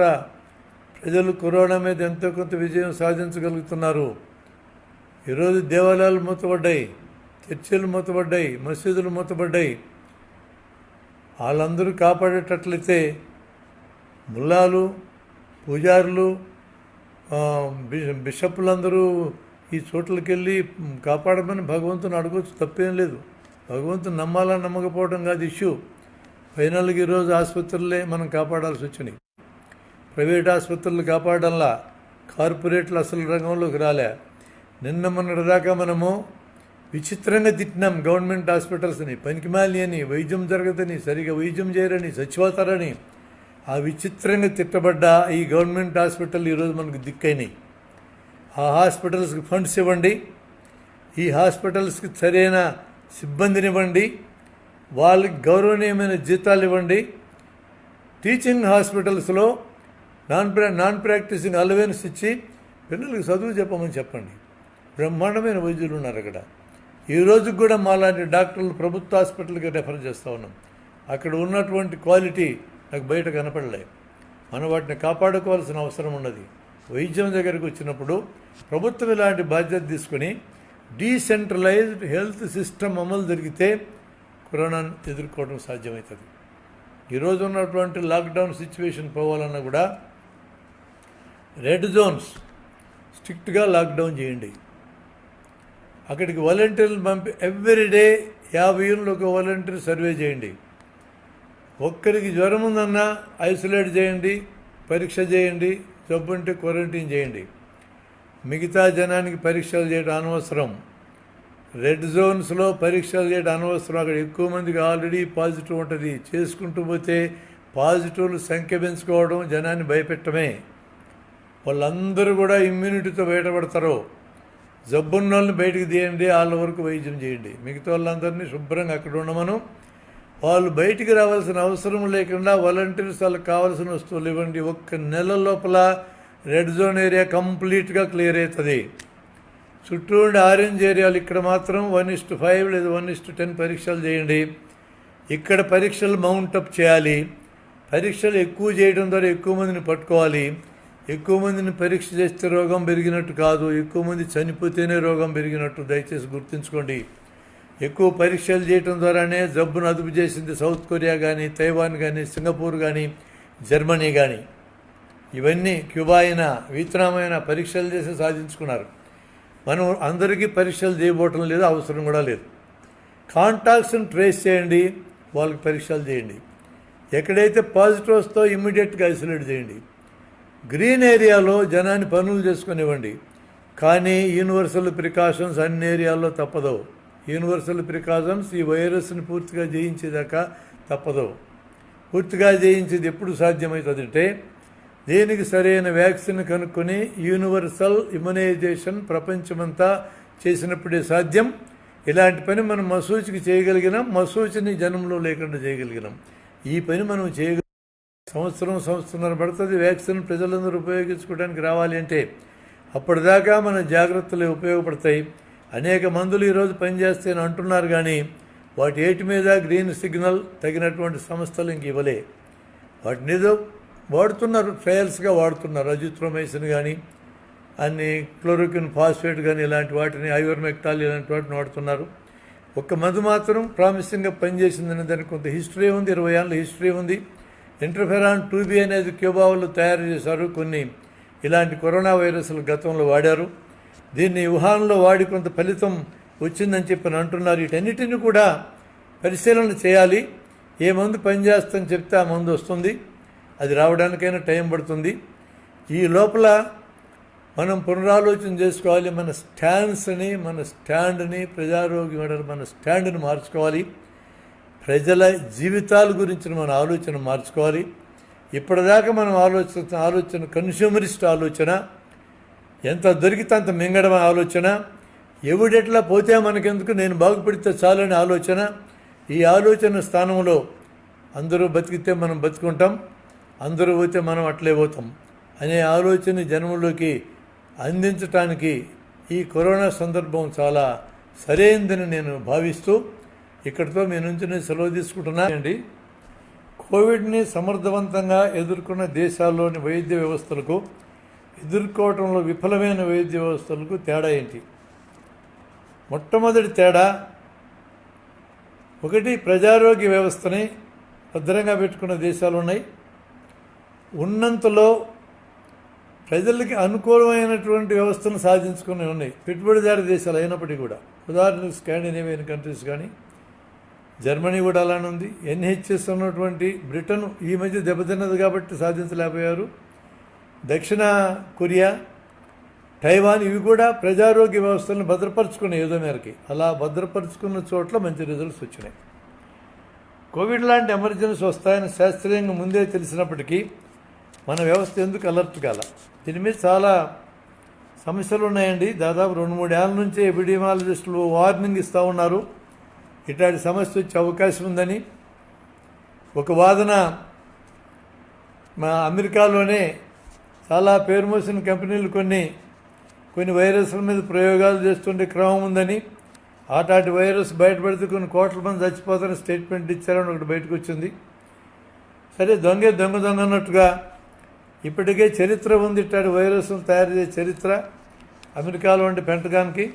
ప్రజలు కరోనా మీద ఎంతో కొంత విజయం సాధించగలుగుతున్నారు. ఈరోజు దేవాలయాలు మూతపడ్డాయి, చర్చిలు మూతపడ్డాయి, మసీదులు మూతపడ్డాయి. వాళ్ళందరూ కాపాడేటట్లయితే ముల్లాలు, పూజారులు, బిషప్పులందరూ ఈ చోట్లకి వెళ్ళి కాపాడమని భగవంతుని అడగవచ్చు, తప్పేం లేదు. భగవంతుని నమ్మాలని నమ్మకపోవడం కాదు ఇష్యూ. ఫైనల్గా ఈరోజు ఆసుపత్రులే మనం కాపాడాల్సి వచ్చినాయి. ప్రైవేట్ ఆసుపత్రులు కాపాడంలా, కార్పొరేట్లు అసలు రంగంలోకి రాలే. నిన్న మొన్నటిదాకా మనము విచిత్రంగా తిట్టినాం గవర్నమెంట్ హాస్పిటల్స్ని, పనికిమాలి అని, వైద్యం జరగదని, సరిగా వైద్యం చేయరని, చచ్చిపోతారని. ఆ విచిత్రంగా తిట్టబడ్డ ఈ గవర్నమెంట్ హాస్పిటల్ ఈరోజు మనకు దిక్కైనాయి. ఆ హాస్పిటల్స్కి ఫండ్స్ ఇవ్వండి, ఈ హాస్పిటల్స్కి సరైన సిబ్బందినివ్వండి, వాళ్ళకి గౌరవనీయమైన జీతాలు ఇవ్వండి. టీచింగ్ హాస్పిటల్స్లో నాన్ ప్రాక్టీసింగ్ అలవెన్స్ ఇచ్చి పిల్లలకి చదువు చెప్పమని చెప్పండి. బ్రహ్మాండమైన వైద్యులు ఉన్నారు అక్కడ. ఈ రోజుకి కూడా మాలాంటి డాక్టర్లు ప్రభుత్వ హాస్పిటల్కి రెఫర్ చేస్తూ ఉన్నాం. అక్కడ ఉన్నటువంటి క్వాలిటీ నాకు బయట కనపడలే. మనం వాటిని కాపాడుకోవాల్సిన అవసరం ఉన్నది. వైద్యం దగ్గరికి వచ్చినప్పుడు ప్రభుత్వం ఇలాంటి బాధ్యత తీసుకుని డీసెంట్రలైజ్డ్ హెల్త్ సిస్టమ్ అమలు జరిగితే కరోనాను ఎదుర్కోవడం సాధ్యమవుతుంది. ఈరోజు ఉన్నటువంటి లాక్డౌన్ సిచ్యువేషన్ పోవాలన్నా కూడా రెడ్ జోన్స్ స్ట్రిక్ట్గా లాక్డౌన్ చేయండి. అక్కడికి వాలంటీర్లు పంపి ఎవ్రీడే 50 యూనిట్లు ఒక వాలంటీర్ సర్వే చేయండి. ఒక్కరికి జ్వరం ఉందన్నా ఐసోలేట్ చేయండి, పరీక్ష చేయండి, జబ్బు ఉంటే క్వారంటైన్ చేయండి. మిగతా జనానికి పరీక్షలు చేయడం అనవసరం. రెడ్ జోన్స్లో పరీక్షలు చేయడం అనవసరం. అక్కడ ఎక్కువ మందికి ఆల్రెడీ పాజిటివ్ ఉంటుంది. చేసుకుంటూ పోతే పాజిటివ్లు సంఖ్య పెంచుకోవడం, జనాన్ని భయపెట్టమే. వాళ్ళందరూ కూడా ఇమ్యూనిటీతో బయటపడతారు. జబ్బున్న వాళ్ళని బయటకు తీయండి, వాళ్ళ వరకు వైద్యం చేయండి. మిగతా వాళ్ళందరినీ శుభ్రంగా అక్కడ ఉండమను. వాళ్ళు బయటికి రావాల్సిన అవసరం లేకుండా వాలంటీర్స్ వాళ్ళకి కావాల్సిన వస్తువులు ఇవ్వండి. 1 నెల లోపల రెడ్ జోన్ ఏరియా కంప్లీట్గా క్లియర్ అవుతుంది. చుట్టూ ఉండే ఆరెంజ్ ఏరియాలు ఇక్కడ మాత్రం 1:5 లేదా 1:10 పరీక్షలు చేయండి. ఇక్కడ పరీక్షలు మౌంటప్ చేయాలి. పరీక్షలు ఎక్కువ చేయడం ద్వారా ఎక్కువ మందిని పట్టుకోవాలి. ఎక్కువ మందిని పరీక్ష చేస్తే రోగం పెరిగినట్టు కాదు, ఎక్కువ మంది చనిపోతేనే రోగం పెరిగినట్టు దయచేసి గుర్తుంచుకోండి. ఎక్కువ పరీక్షలు చేయటం ద్వారానే జబ్బును అదుపు చేసింది సౌత్ కొరియా కానీ, తైవాన్ కానీ, సింగపూర్ కానీ, జర్మనీ కానీ. ఇవన్నీ క్యూబా అయినా, వియత్నాం అయినా పరీక్షలు చేసి సాధించుకున్నారు. మనం అందరికీ పరీక్షలు చేయబోవటం లేదు, అవసరం కూడా లేదు. కాంటాక్ట్స్ని ట్రేస్ చేయండి, వాళ్ళకి పరీక్షలు చేయండి. ఎక్కడైతే పాజిటివ్ వస్తో ఇమ్మీడియట్గా ఐసోలేట్ చేయండి. గ్రీన్ ఏరియాలో జనాన్ని పనులు చేసుకునివ్వండి. కానీ యూనివర్సల్ ప్రికాషన్స్ అన్ని ఏరియాల్లో తప్పదు. యూనివర్సల్ ప్రికాషన్స్ ఈ వైరస్ని పూర్తిగా జయించేదాకా తప్పదు. పూర్తిగా జయించేది ఎప్పుడు సాధ్యమవుతుందంటే దీనికి సరైన వ్యాక్సిన్ కనుక్కొని యూనివర్సల్ ఇమ్యునైజేషన్ ప్రపంచమంతా చేసినప్పుడే సాధ్యం. ఇలాంటి పని మనం మసూచికి చేయగలిగినాం, మసూచిని జనంలో లేకుండా చేయగలిగినాం. ఈ పని మనం చేయగలిగిన సంవత్సరంన్నర పడుతుంది వ్యాక్సిన్ ప్రజలందరూ ఉపయోగించుకోవడానికి రావాలి అంటే. అప్పటిదాకా మన జాగ్రత్తలు ఉపయోగపడతాయి. అనేక మందులు ఈరోజు పనిచేస్తాయని అంటున్నారు, కానీ వాటి ఏటి మీద గ్రీన్ సిగ్నల్ తగినటువంటి సంస్థలు ఇంక ఇవ్వలే. వాటిని ఏదో వాడుతున్నారు, ట్రయల్స్గా వాడుతున్నారు. అజిత్రోమైసిన్ కానీ, అన్ని క్లోరోక్విన్ ఫాస్ఫేట్ కానీ, ఇలాంటి వాటిని, ఐవర్మెక్టాల్ ఇలాంటి వాటిని వాడుతున్నారు. ఒక్క మందు మాత్రం ప్రామిసింగ్గా పనిచేసిందని దానికి కొంత హిస్టరీ ఉంది, 20 ఏళ్ళ హిస్టరీ ఉంది. ఇంటర్ఫెరాన్ 2B అనేది క్యూబా వాళ్ళు తయారు చేశారు. కొన్ని ఇలాంటి కరోనా వైరస్లు గతంలో వాడారు. దీన్ని వుహాన్లో వాడి కొంత ఫలితం వచ్చిందని చెప్పి అంటున్నారు. వీటన్నిటిని కూడా పరిశీలన చేయాలి. ఏ మందు పనిచేస్తుందని చెప్తే ఆ మందు వస్తుంది. అది రావడానికైనా టైం పడుతుంది. ఈ లోపల మనం పునరాలోచన చేసుకోవాలి. మన స్టాండ్స్ని, మన స్టాండ్ని, ప్రజారోగ్యం మన స్టాండ్ని మార్చుకోవాలి. ప్రజల జీవితాల గురించి మన ఆలోచన మార్చుకోవాలి. ఇప్పటిదాకా మనం ఆలోచన కన్స్యూమరిస్ట్ ఆలోచన, ఎంత దొరికితే అంత మింగడం ఆలోచన, ఎవడెట్లా పోతే మనకెందుకు, నేను బాగుపడితే చాలని ఆలోచన. ఈ ఆలోచన స్థానంలో అందరూ బతికితే మనం బతుకుంటాం, అందరూ పోతే మనం అట్లే పోతాం అనే ఆలోచన జనంలోకి అందించటానికి ఈ కరోనా సందర్భం చాలా సరైనదని నేను భావిస్తూ ఇక్కడితో మీ నుంచి నేను సెలవు తీసుకుంటున్నానండి. కోవిడ్ని సమర్థవంతంగా ఎదుర్కొన్న దేశాల్లోని వైద్య వ్యవస్థలకు, ఎదుర్కోవటంలో విఫలమైన వైద్య వ్యవస్థలకు తేడా ఏంటి? మొట్టమొదటి తేడా, ఒకటి ప్రజారోగ్య వ్యవస్థని భద్రంగా పెట్టుకున్న దేశాలు ఉన్నాయి. ఉన్నంతలో ప్రజలకి అనుకూలమైనటువంటి వ్యవస్థను సాధించుకుని ఉన్నాయి పెట్టుబడిదారు దేశాలు అయినప్పటికీ కూడా. ఉదాహరణకు స్కాండినేవియన్ కంట్రీస్ కానీ, జర్మనీ కూడా అలానే ఉంది. NHS ఉన్నటువంటి బ్రిటన్ ఈ మధ్య దెబ్బతిన్నది కాబట్టి సాధించలేకపోయారు. దక్షిణ కొరియా, తైవాన్ ఇవి కూడా ప్రజారోగ్య వ్యవస్థలను భద్రపరుచుకున్నాయి ఏదో మేరకి. అలా భద్రపరుచుకున్న చోట్ల మంచి రిజల్ట్స్ వచ్చినాయి. కోవిడ్ లాంటి ఎమర్జెన్సీ వస్తాయని శాస్త్రీయంగా ముందే తెలిసినప్పటికీ మన వ్యవస్థ ఎందుకు అలర్ట్ కాల? దీని మీద చాలా సమస్యలు ఉన్నాయండి. దాదాపు 2-3 ఏళ్ళ నుంచే ఎపిడెమియాలజిస్టులు వార్నింగ్ ఇస్తూ ఉన్నారు ఇట్లాంటి సమస్య వచ్చే అవకాశం ఉందని. ఒక వాదన, మా అమెరికాలోనే చాలా పేరు మోసిన కంపెనీలు కొన్ని వైరస్ల మీద ప్రయోగాలు చేస్తుండే క్రమం ఉందని, అటాటి వైరస్ బయటపడితే కొన్ని కోట్ల మంది చచ్చిపోతారని స్టేట్మెంట్ ఇచ్చారని ఒకటి బయటకు వచ్చింది. సరే, దొంగ అన్నట్టుగా ఇప్పటికే చరిత్ర ఉంది. ఇట్లాంటి వైరస్ను తయారు చేసే చరిత్ర అమెరికాలో ఉండే పెంటగాన్కి.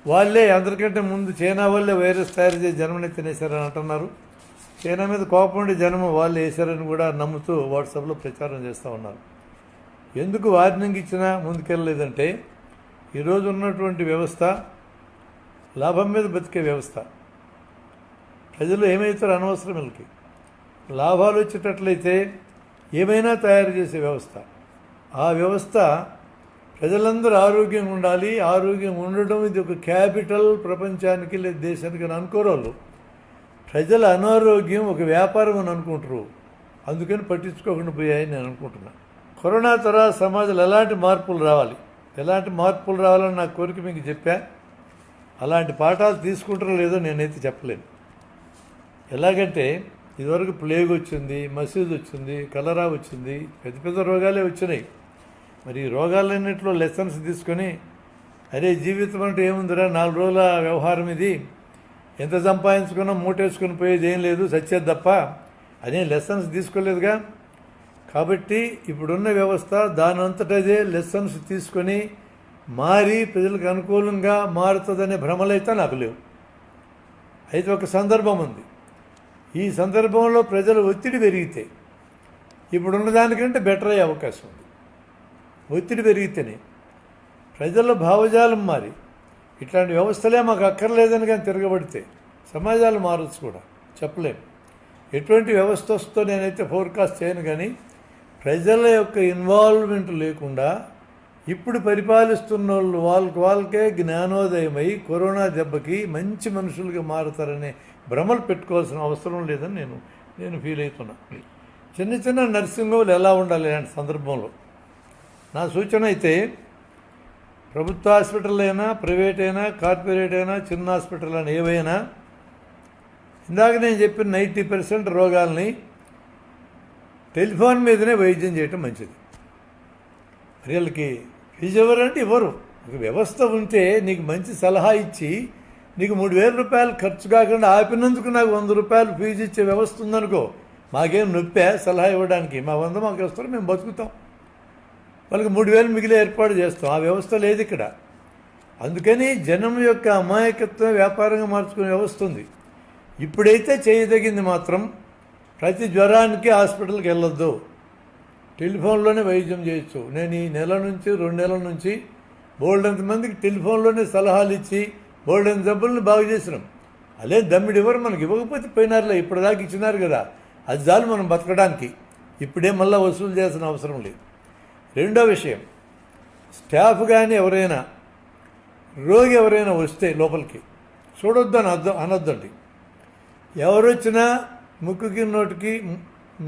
వాళ్ళే అందరికంటే ముందు చైనా వాళ్ళే వైరస్ తయారు చేసి జర్మనీ తినేశారని అంటున్నారు. చైనా మీద కోపం ఉండి జనం వాళ్ళు వేశారని కూడా నమ్ముతూ వాట్సాప్లో ప్రచారం చేస్తూ ఉన్నారు. ఎందుకు వార్నింగ్ ఇచ్చినా ముందుకెళ్ళలేదంటే, ఈరోజు ఉన్నటువంటి వ్యవస్థ లాభం మీద బతికే వ్యవస్థ. ప్రజలు ఏమవుతారు అనవసరం వీళ్ళకి. లాభాలు వచ్చేటట్లయితే ఏమైనా తయారు చేసే వ్యవస్థ. ఆ వ్యవస్థ ప్రజలందరూ ఆరోగ్యంగా ఉండాలి. ఆరోగ్యం ఉండడం ఇది ఒక క్యాపిటల్ ప్రపంచానికి లేదా దేశానికి అని అనుకోరోళ్ళు. ప్రజల అనారోగ్యం ఒక వ్యాపారం అని అనుకుంటారు. అందుకని పట్టించుకోకుండా పోయాయని నేను అనుకుంటున్నాను. కరోనా తర్వాత సమాజంలో ఎలాంటి మార్పులు రావాలని నా కోరిక మీకు చెప్పా. అలాంటి పాఠాలు తీసుకుంటారో లేదో నేనైతే చెప్పలేను. ఎలాగంటే ఇదివరకు ప్లేగ్ వచ్చింది, మసీదు వచ్చింది, కలరా వచ్చింది, పెద్ద రోగాలే వచ్చినాయి. మరి ఈ రోగాలన్నింటిలో లెసన్స్ తీసుకొని, అరే జీవితం అంటే ఏముందిరా, 4 రోజుల వ్యవహారం ఇది, ఎంత సంపాదించుకున్నా మూటేసుకుని పోయేది ఏం లేదు, సచ్చేది తప్ప అనే లెసన్స్ తీసుకోలేదుగా. కాబట్టి ఇప్పుడున్న వ్యవస్థ దానంతటదే లెసన్స్ తీసుకొని మారి ప్రజలకు అనుకూలంగా మారుతుందనే భ్రమలైతే నాకు లేవు. అయితే ఒక సందర్భం ఉంది. ఈ సందర్భంలో ప్రజల ఒత్తిడి పెరిగితే ఇప్పుడున్న దానికంటే బెటర్ అయ్యే అవకాశం ఉంది. ఒత్తిడి పెరిగితేనే ప్రజల భావజాలం మారి ఇట్లాంటి వ్యవస్థలే మాకు అక్కర్లేదని కానీ తిరగబడితే సమాజాలు మారచ్చు కూడా, చెప్పలేము. ఎటువంటి వ్యవస్థ వస్తుందో నేనైతే ఫోర్కాస్ట్ చేయను, కానీ ప్రజల యొక్క ఇన్వాల్వ్మెంట్ లేకుండా ఇప్పుడు పరిపాలిస్తున్న వాళ్ళకే జ్ఞానోదయమై కరోనా దెబ్బకి మంచి మనుషులుగా మారుతారనే భ్రమలు పెట్టుకోవాల్సిన అవసరం లేదని నేను ఫీల్ అవుతున్నా. చిన్న చిన్న నర్సింగ్ హోమ్లు ఎలా ఉండాలి ఇలాంటి సందర్భంలో? నా సూచన అయితే ప్రభుత్వ హాస్పిటల్ అయినా, ప్రైవేట్ అయినా, కార్పొరేట్ అయినా, చిన్న హాస్పిటల్ అయినా, ఏవైనా ఇందాక నేను చెప్పిన 90% రోగాల్ని టెలిఫోన్ మీదనే వైద్యం చేయటం మంచిది. మరి వాళ్ళకి ఫీజు ఎవరంటే ఇవ్వరు. ఒక వ్యవస్థ ఉంటే నీకు మంచి సలహా ఇచ్చి నీకు 3,000 రూపాయలు ఖర్చు కాకుండా ఆపినందుకు నాకు 100 రూపాయలు ఫీజు ఇచ్చే వ్యవస్థ ఉందనుకో, మాకేం నొప్పే సలహా ఇవ్వడానికి, మా 100 మాకు వస్తారు, మేము బతుకుతాం. వాళ్ళకి 3,000 మిగిలే ఏర్పాటు చేస్తాం. ఆ వ్యవస్థ లేదు ఇక్కడ. అందుకని జనం యొక్క అమాయకత్వం వ్యాపారంగా మార్చుకునే వ్యవస్థ ఉంది. ఇప్పుడైతే చేయదగింది మాత్రం ప్రతి జ్వరానికి హాస్పిటల్కి వెళ్ళొద్దు, టెలిఫోన్లోనే వైద్యం చేయొచ్చు. నేను ఈ నెల నుంచి 2 నెలల నుంచి బోల్డంత మందికి టెలిఫోన్లోనే సలహాలు ఇచ్చి బోల్డంత జబ్బులను బాగు చేసినాం. అదే దమ్మిడి ఎవరు మనకి ఇవ్వకపోతే పోయినారులే, ఇప్పటిదాకా ఇచ్చినారు కదా, అది చాలు మనం బతకడానికి. ఇప్పుడే మళ్ళీ వసూలు చేయాల్సిన అవసరం లేదు. రెండో విషయం, స్టాఫ్ కానీ ఎవరైనా రోగి ఎవరైనా వస్తే లోపలికి చూడొద్దు అనొద్దండి. ఎవరు వచ్చినా ముక్కుకి నోటికి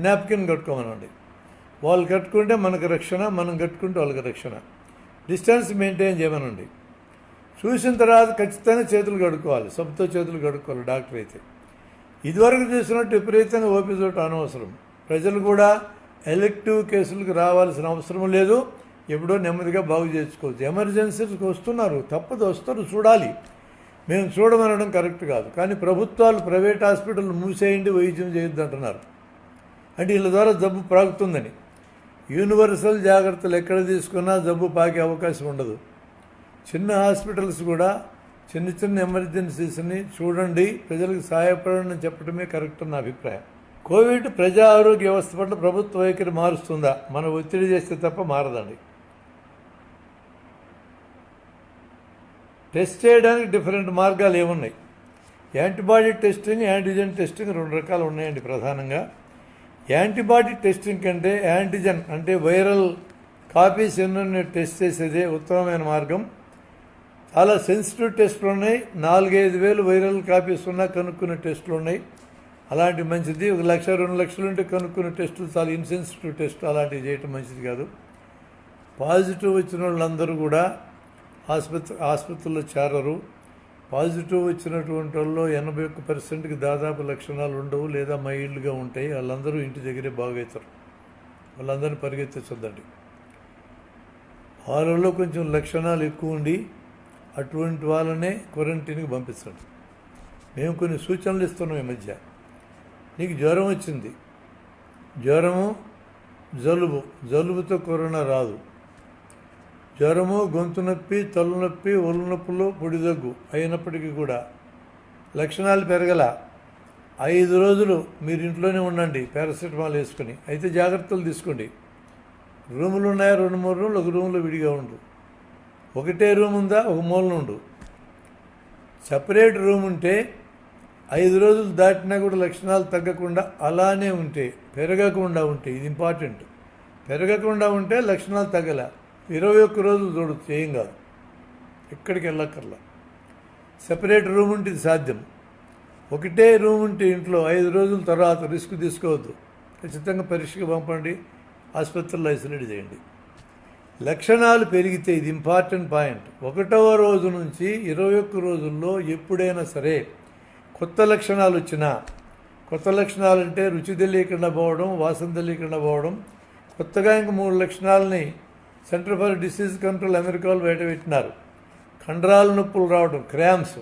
నాప్కిన్ కట్టుకోమనండి. వాళ్ళు కట్టుకుంటే మనకు రక్షణ, మనం కట్టుకుంటే వాళ్ళకి రక్షణ. డిస్టెన్స్ మెయింటైన్ చేయమనండి. చూసిన తర్వాత ఖచ్చితంగా చేతులు కడుక్కోవాలి, సబ్బుతో చేతులు కడుక్కోవాలి డాక్టర్ అయితే. ఇదివరకు చూసినట్టు విపరీతంగా ఓపీ చోట అనవసరం. ప్రజలు కూడా ఎలెక్టివ్ కేసులకు రావాల్సిన అవసరం లేదు. ఎప్పుడో నెమ్మదిగా బాగు చేసుకోవచ్చు. ఎమర్జెన్సీకి వస్తున్నారు, తప్పదు, వస్తారు, చూడాలి. మేము చూడమనడం కరెక్ట్ కాదు. కానీ ప్రభుత్వాలు ప్రైవేట్ హాస్పిటల్ మూసేయండి, వైద్యం చేయొద్దు అంటున్నారు. అంటే వీళ్ళ ద్వారా జబ్బు పాకుతుందని. యూనివర్సల్ జాగ్రత్తలు ఎక్కడ తీసుకున్నా జబ్బు పాకే అవకాశం ఉండదు. చిన్న హాస్పిటల్స్ కూడా చిన్న చిన్న ఎమర్జెన్సీస్ని చూడండి, ప్రజలకు సహాయపడండి చెప్పడమే కరెక్ట్ నా అభిప్రాయం. కోవిడ్ ప్రజా ఆరోగ్య వ్యవస్థ పట్ల ప్రభుత్వ వైఖరి మారుస్తుందా? మనం ఒత్తిడి చేస్తే తప్ప మారదండి. టెస్ట్ చేయడానికి డిఫరెంట్ మార్గాలు ఏమున్నాయి? యాంటీబాడీ టెస్టింగ్, యాంటీజెన్ టెస్టింగ్ 2 రకాలు ఉన్నాయండి ప్రధానంగా. యాంటీబాడీ టెస్టింగ్ కంటే యాంటీజెన్ అంటే వైరల్ కాపీస్ ఎన్నో టెస్ట్ చేసేదే ఉత్తమమైన మార్గం. చాలా సెన్సిటివ్ టెస్టులు ఉన్నాయి. 4-5 వేలు వైరల్ కాపీస్ ఉన్నా కనుక్కునే టెస్టులు ఉన్నాయి. అలాంటి మంచిది. 1 లక్ష 2 లక్షలు ఉంటే కనుక్కునే టెస్టులు చాలా ఇన్సెన్సిటివ్ టెస్ట్, అలాంటివి చేయటం మంచిది కాదు. పాజిటివ్ వచ్చిన వాళ్ళందరూ కూడా ఆసుపత్రుల్లో చేరరు. పాజిటివ్ వచ్చినటువంటి వాళ్ళు 81%కి దాదాపు లక్షణాలు ఉండవు లేదా మైల్డ్గా ఉంటాయి. వాళ్ళందరూ ఇంటి దగ్గరే బాగవుతారు. వాళ్ళందరినీ పరిగెత్తించొద్దండి. వాళ్ళలో కొంచెం లక్షణాలు ఎక్కువ ఉండి అటువంటి వాళ్ళనే క్వారంటైన్కి పంపించండి. మేము కొన్ని సూచనలు ఇస్తున్నాం ఈ మధ్య. నీకు జ్వరం వచ్చింది, జ్వరము, జలుబుతో కరోనా రాదు. జ్వరము, గొంతు నొప్పి, తలనొప్పి, ఒళ్ళు నొప్పులు, పొడి దగ్గు అయినప్పటికీ కూడా లక్షణాలు పెరగల 5 రోజులు మీరు ఇంట్లోనే ఉండండి పారాసిటమాల్ వేసుకొని. అయితే జాగ్రత్తలు తీసుకోండి. రూములు ఉన్నాయా? 2-3 రూములు, ఒక రూమ్లో విడిగా ఉండు. ఒకటే రూమ్ ఉందా? ఒక మూలన ఉండు. సపరేట్ రూమ్ ఉంటే 5 రోజులు దాటినా కూడా లక్షణాలు తగ్గకుండా అలానే ఉంటే, పెరగకుండా ఉంటే, ఇది ఇంపార్టెంట్. పెరగకుండా ఉంటే లక్షణాలు తగ్గల 21 రోజులు చూడొచ్చు, ఏం కాదు, ఎక్కడికి వెళ్ళక్కర్లా. సపరేట్ రూమ్ ఉంటే ఇది సాధ్యం. ఒకటే రూమ్ ఉంటే ఇంట్లో 5 రోజుల తర్వాత రిస్క్ తీసుకోవద్దు. ఖచ్చితంగా పరీక్షకు పంపండి, ఆసుపత్రిలో ఐసోలేట్ చేయండి. లక్షణాలు పెరిగితే, ఇది ఇంపార్టెంట్ పాయింట్, 1వ రోజు నుంచి 21 రోజుల్లో ఎప్పుడైనా సరే కొత్త లక్షణాలు వచ్చినా, కొత్త లక్షణాలు అంటే రుచి తెలియకుండా పోవడం, వాసన తెలియకుండా పోవడం, కొత్తగా ఇంక 3 లక్షణాలని సెంటర్ ఫర్ డిసీజ్ కంట్రోల్ అమెరికాలో బయటపెట్టినారు. కండరాల నొప్పులు రావడం, క్రాంప్స్,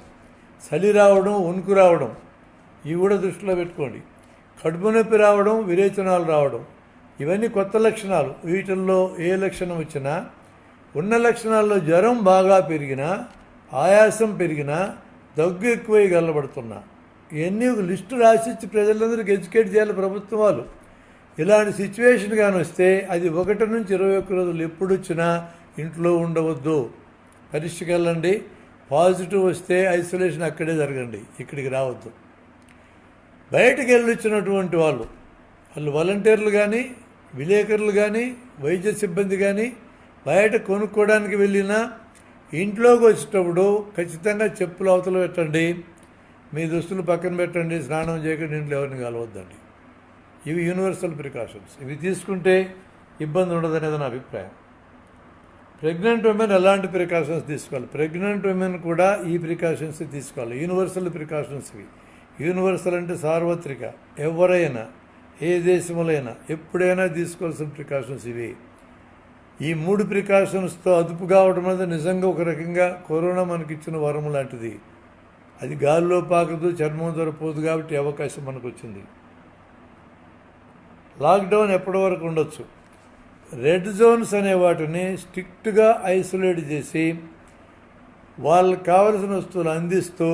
చలి రావడం, వణుకు రావడం, ఇవి కూడా దృష్టిలో పెట్టుకోండి. కడుపు నొప్పి రావడం, విరేచనాలు రావడం, ఇవన్నీ కొత్త లక్షణాలు. వీటిల్లో ఏ లక్షణం వచ్చినా, ఉన్న లక్షణాల్లో జ్వరం బాగా పెరిగినా, ఆయాసం పెరిగినా, దగ్గు ఎక్కువై గల్లబడుతున్నా, ఇవన్నీ ఒక లిస్టు రాసిచ్చి ప్రజలందరికీ ఎడ్యుకేట్ చేయాలి ప్రభుత్వం వాళ్ళు. ఇలాంటి సిచ్యువేషన్ కానీ వస్తే అది 1 నుంచి 21 రోజులు ఎప్పుడు వచ్చినా ఇంట్లో ఉండవద్దు. పరీక్షకి వెళ్ళండి, పాజిటివ్ వస్తే ఐసోలేషన్ అక్కడే జరగండి, ఇక్కడికి రావద్దు. బయటకు వెళ్ళొచ్చినటువంటి వాళ్ళు వాలంటీర్లు కానీ, విలేకరులు కానీ, వైద్య సిబ్బంది కానీ బయట కొనుక్కోవడానికి వెళ్ళినా ఇంట్లోకి వచ్చేటప్పుడు ఖచ్చితంగా చెప్పులు అవతల పెట్టండి, మీ దుస్తులు పక్కన పెట్టండి, స్నానం చేయకుండా ఇంట్లో ఎవరిని కలవద్దండి. ఇవి యూనివర్సల్ ప్రికాషన్స్. ఇవి తీసుకుంటే ఇబ్బంది ఉండదనేది నా అభిప్రాయం. ప్రెగ్నెంట్ ఉమెన్ ఎలాంటి ప్రికాషన్స్ తీసుకోవాలి? ప్రెగ్నెంట్ ఉమెన్ కూడా ఈ ప్రికాషన్స్ తీసుకోవాలి. యూనివర్సల్ ప్రికాషన్స్ ఇవి. యూనివర్సల్ అంటే సార్వత్రిక, ఎవరైనా ఏ దేశంలోనైనా ఎప్పుడైనా తీసుకోవాల్సిన ప్రికాషన్స్ ఇవి. ఈ 3 ప్రికాషన్స్తో అదుపు కావడం అనేది నిజంగా ఒక రకంగా కరోనా మనకిచ్చిన వరం లాంటిది. అది గాలిలో పాకదు, చర్మం ద్వారా పోదు, కాబట్టి అవకాశం మనకు వచ్చింది. లాక్డౌన్ ఎప్పటి వరకు ఉండొచ్చు? రెడ్ జోన్స్ అనే వాటిని స్ట్రిక్ట్గా ఐసోలేట్ చేసి వాళ్ళకి కావలసిన వస్తువులు అందిస్తూ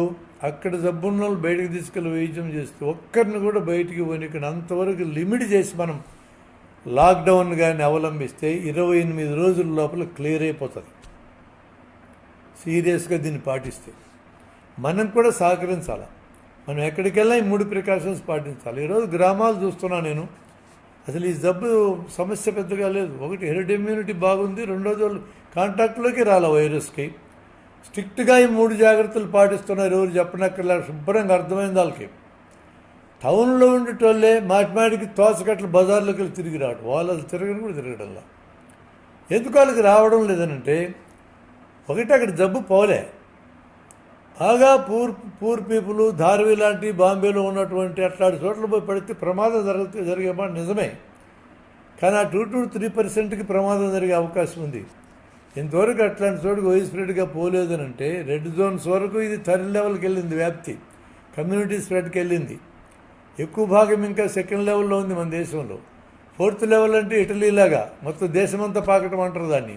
అక్కడ జబ్బున్న వాళ్ళు బయటకు తీసుకెళ్ళి వైద్యం చేస్తూ ఒక్కరిని కూడా బయటికి పోనీక్కడ అంతవరకు లిమిట్ చేసి మనం లాక్డౌన్ కానీ అవలంబిస్తే 28 రోజుల లోపల క్లియర్ అయిపోతుంది. సీరియస్గా దీన్ని పాటిస్తే మనం కూడా సహకరించాలి. మనం ఎక్కడికి వెళ్ళినా ఈ 3 ప్రికాషన్స్ పాటించాలి. ఈరోజు గ్రామాలు చూస్తున్నా నేను, అసలు ఈ జబ్బు సమస్య పెద్దగా లేదు. ఒకటి హెర్డ్ ఇమ్యూనిటీ బాగుంది, రెండోది వాళ్ళు కాంటాక్ట్లోకి రాలే వైరస్కి. స్ట్రిక్ట్గా ఈ 3 జాగ్రత్తలు పాటిస్తున్నారు. ఎవరు చెప్పనక్కర్లా, శుభ్రంగా అర్థమైంది వాళ్ళకి. టౌన్లో ఉండేటోళ్ళే మాటిమాటికి తోచకట్లు బజార్లోకి వెళ్ళి తిరిగి రావడం, వాళ్ళు అది తిరగడం కూడా తిరగడంలా. ఎందుకు వాళ్ళకి రావడం లేదనంటే, ఒకటి అక్కడ జబ్బు పోలే. బాగా పూర్ పీపుల్, ధార్వి లాంటి బాంబేలో ఉన్నటువంటి అట్లాంటి చోట్ల పోయి పడితే ప్రమాదం జరిగే మాట నిజమే. కానీ ఆ 2 to 3% ప్రమాదం జరిగే అవకాశం ఉంది. ఇంతవరకు అట్లాంటి చోటుకు వైస్ స్ప్రెడ్గా పోలేదనంటే రెడ్ జోన్స్ వరకు ఇది 3rd లెవెల్కి వెళ్ళింది, వ్యాప్తి కమ్యూనిటీ స్ప్రెడ్కి వెళ్ళింది. ఎక్కువ భాగం ఇంకా 2nd లెవెల్లో ఉంది మన దేశంలో. 4th లెవెల్ అంటే ఇటలీలాగా మొత్తం దేశమంతా పాకటం అంటారు దాన్ని.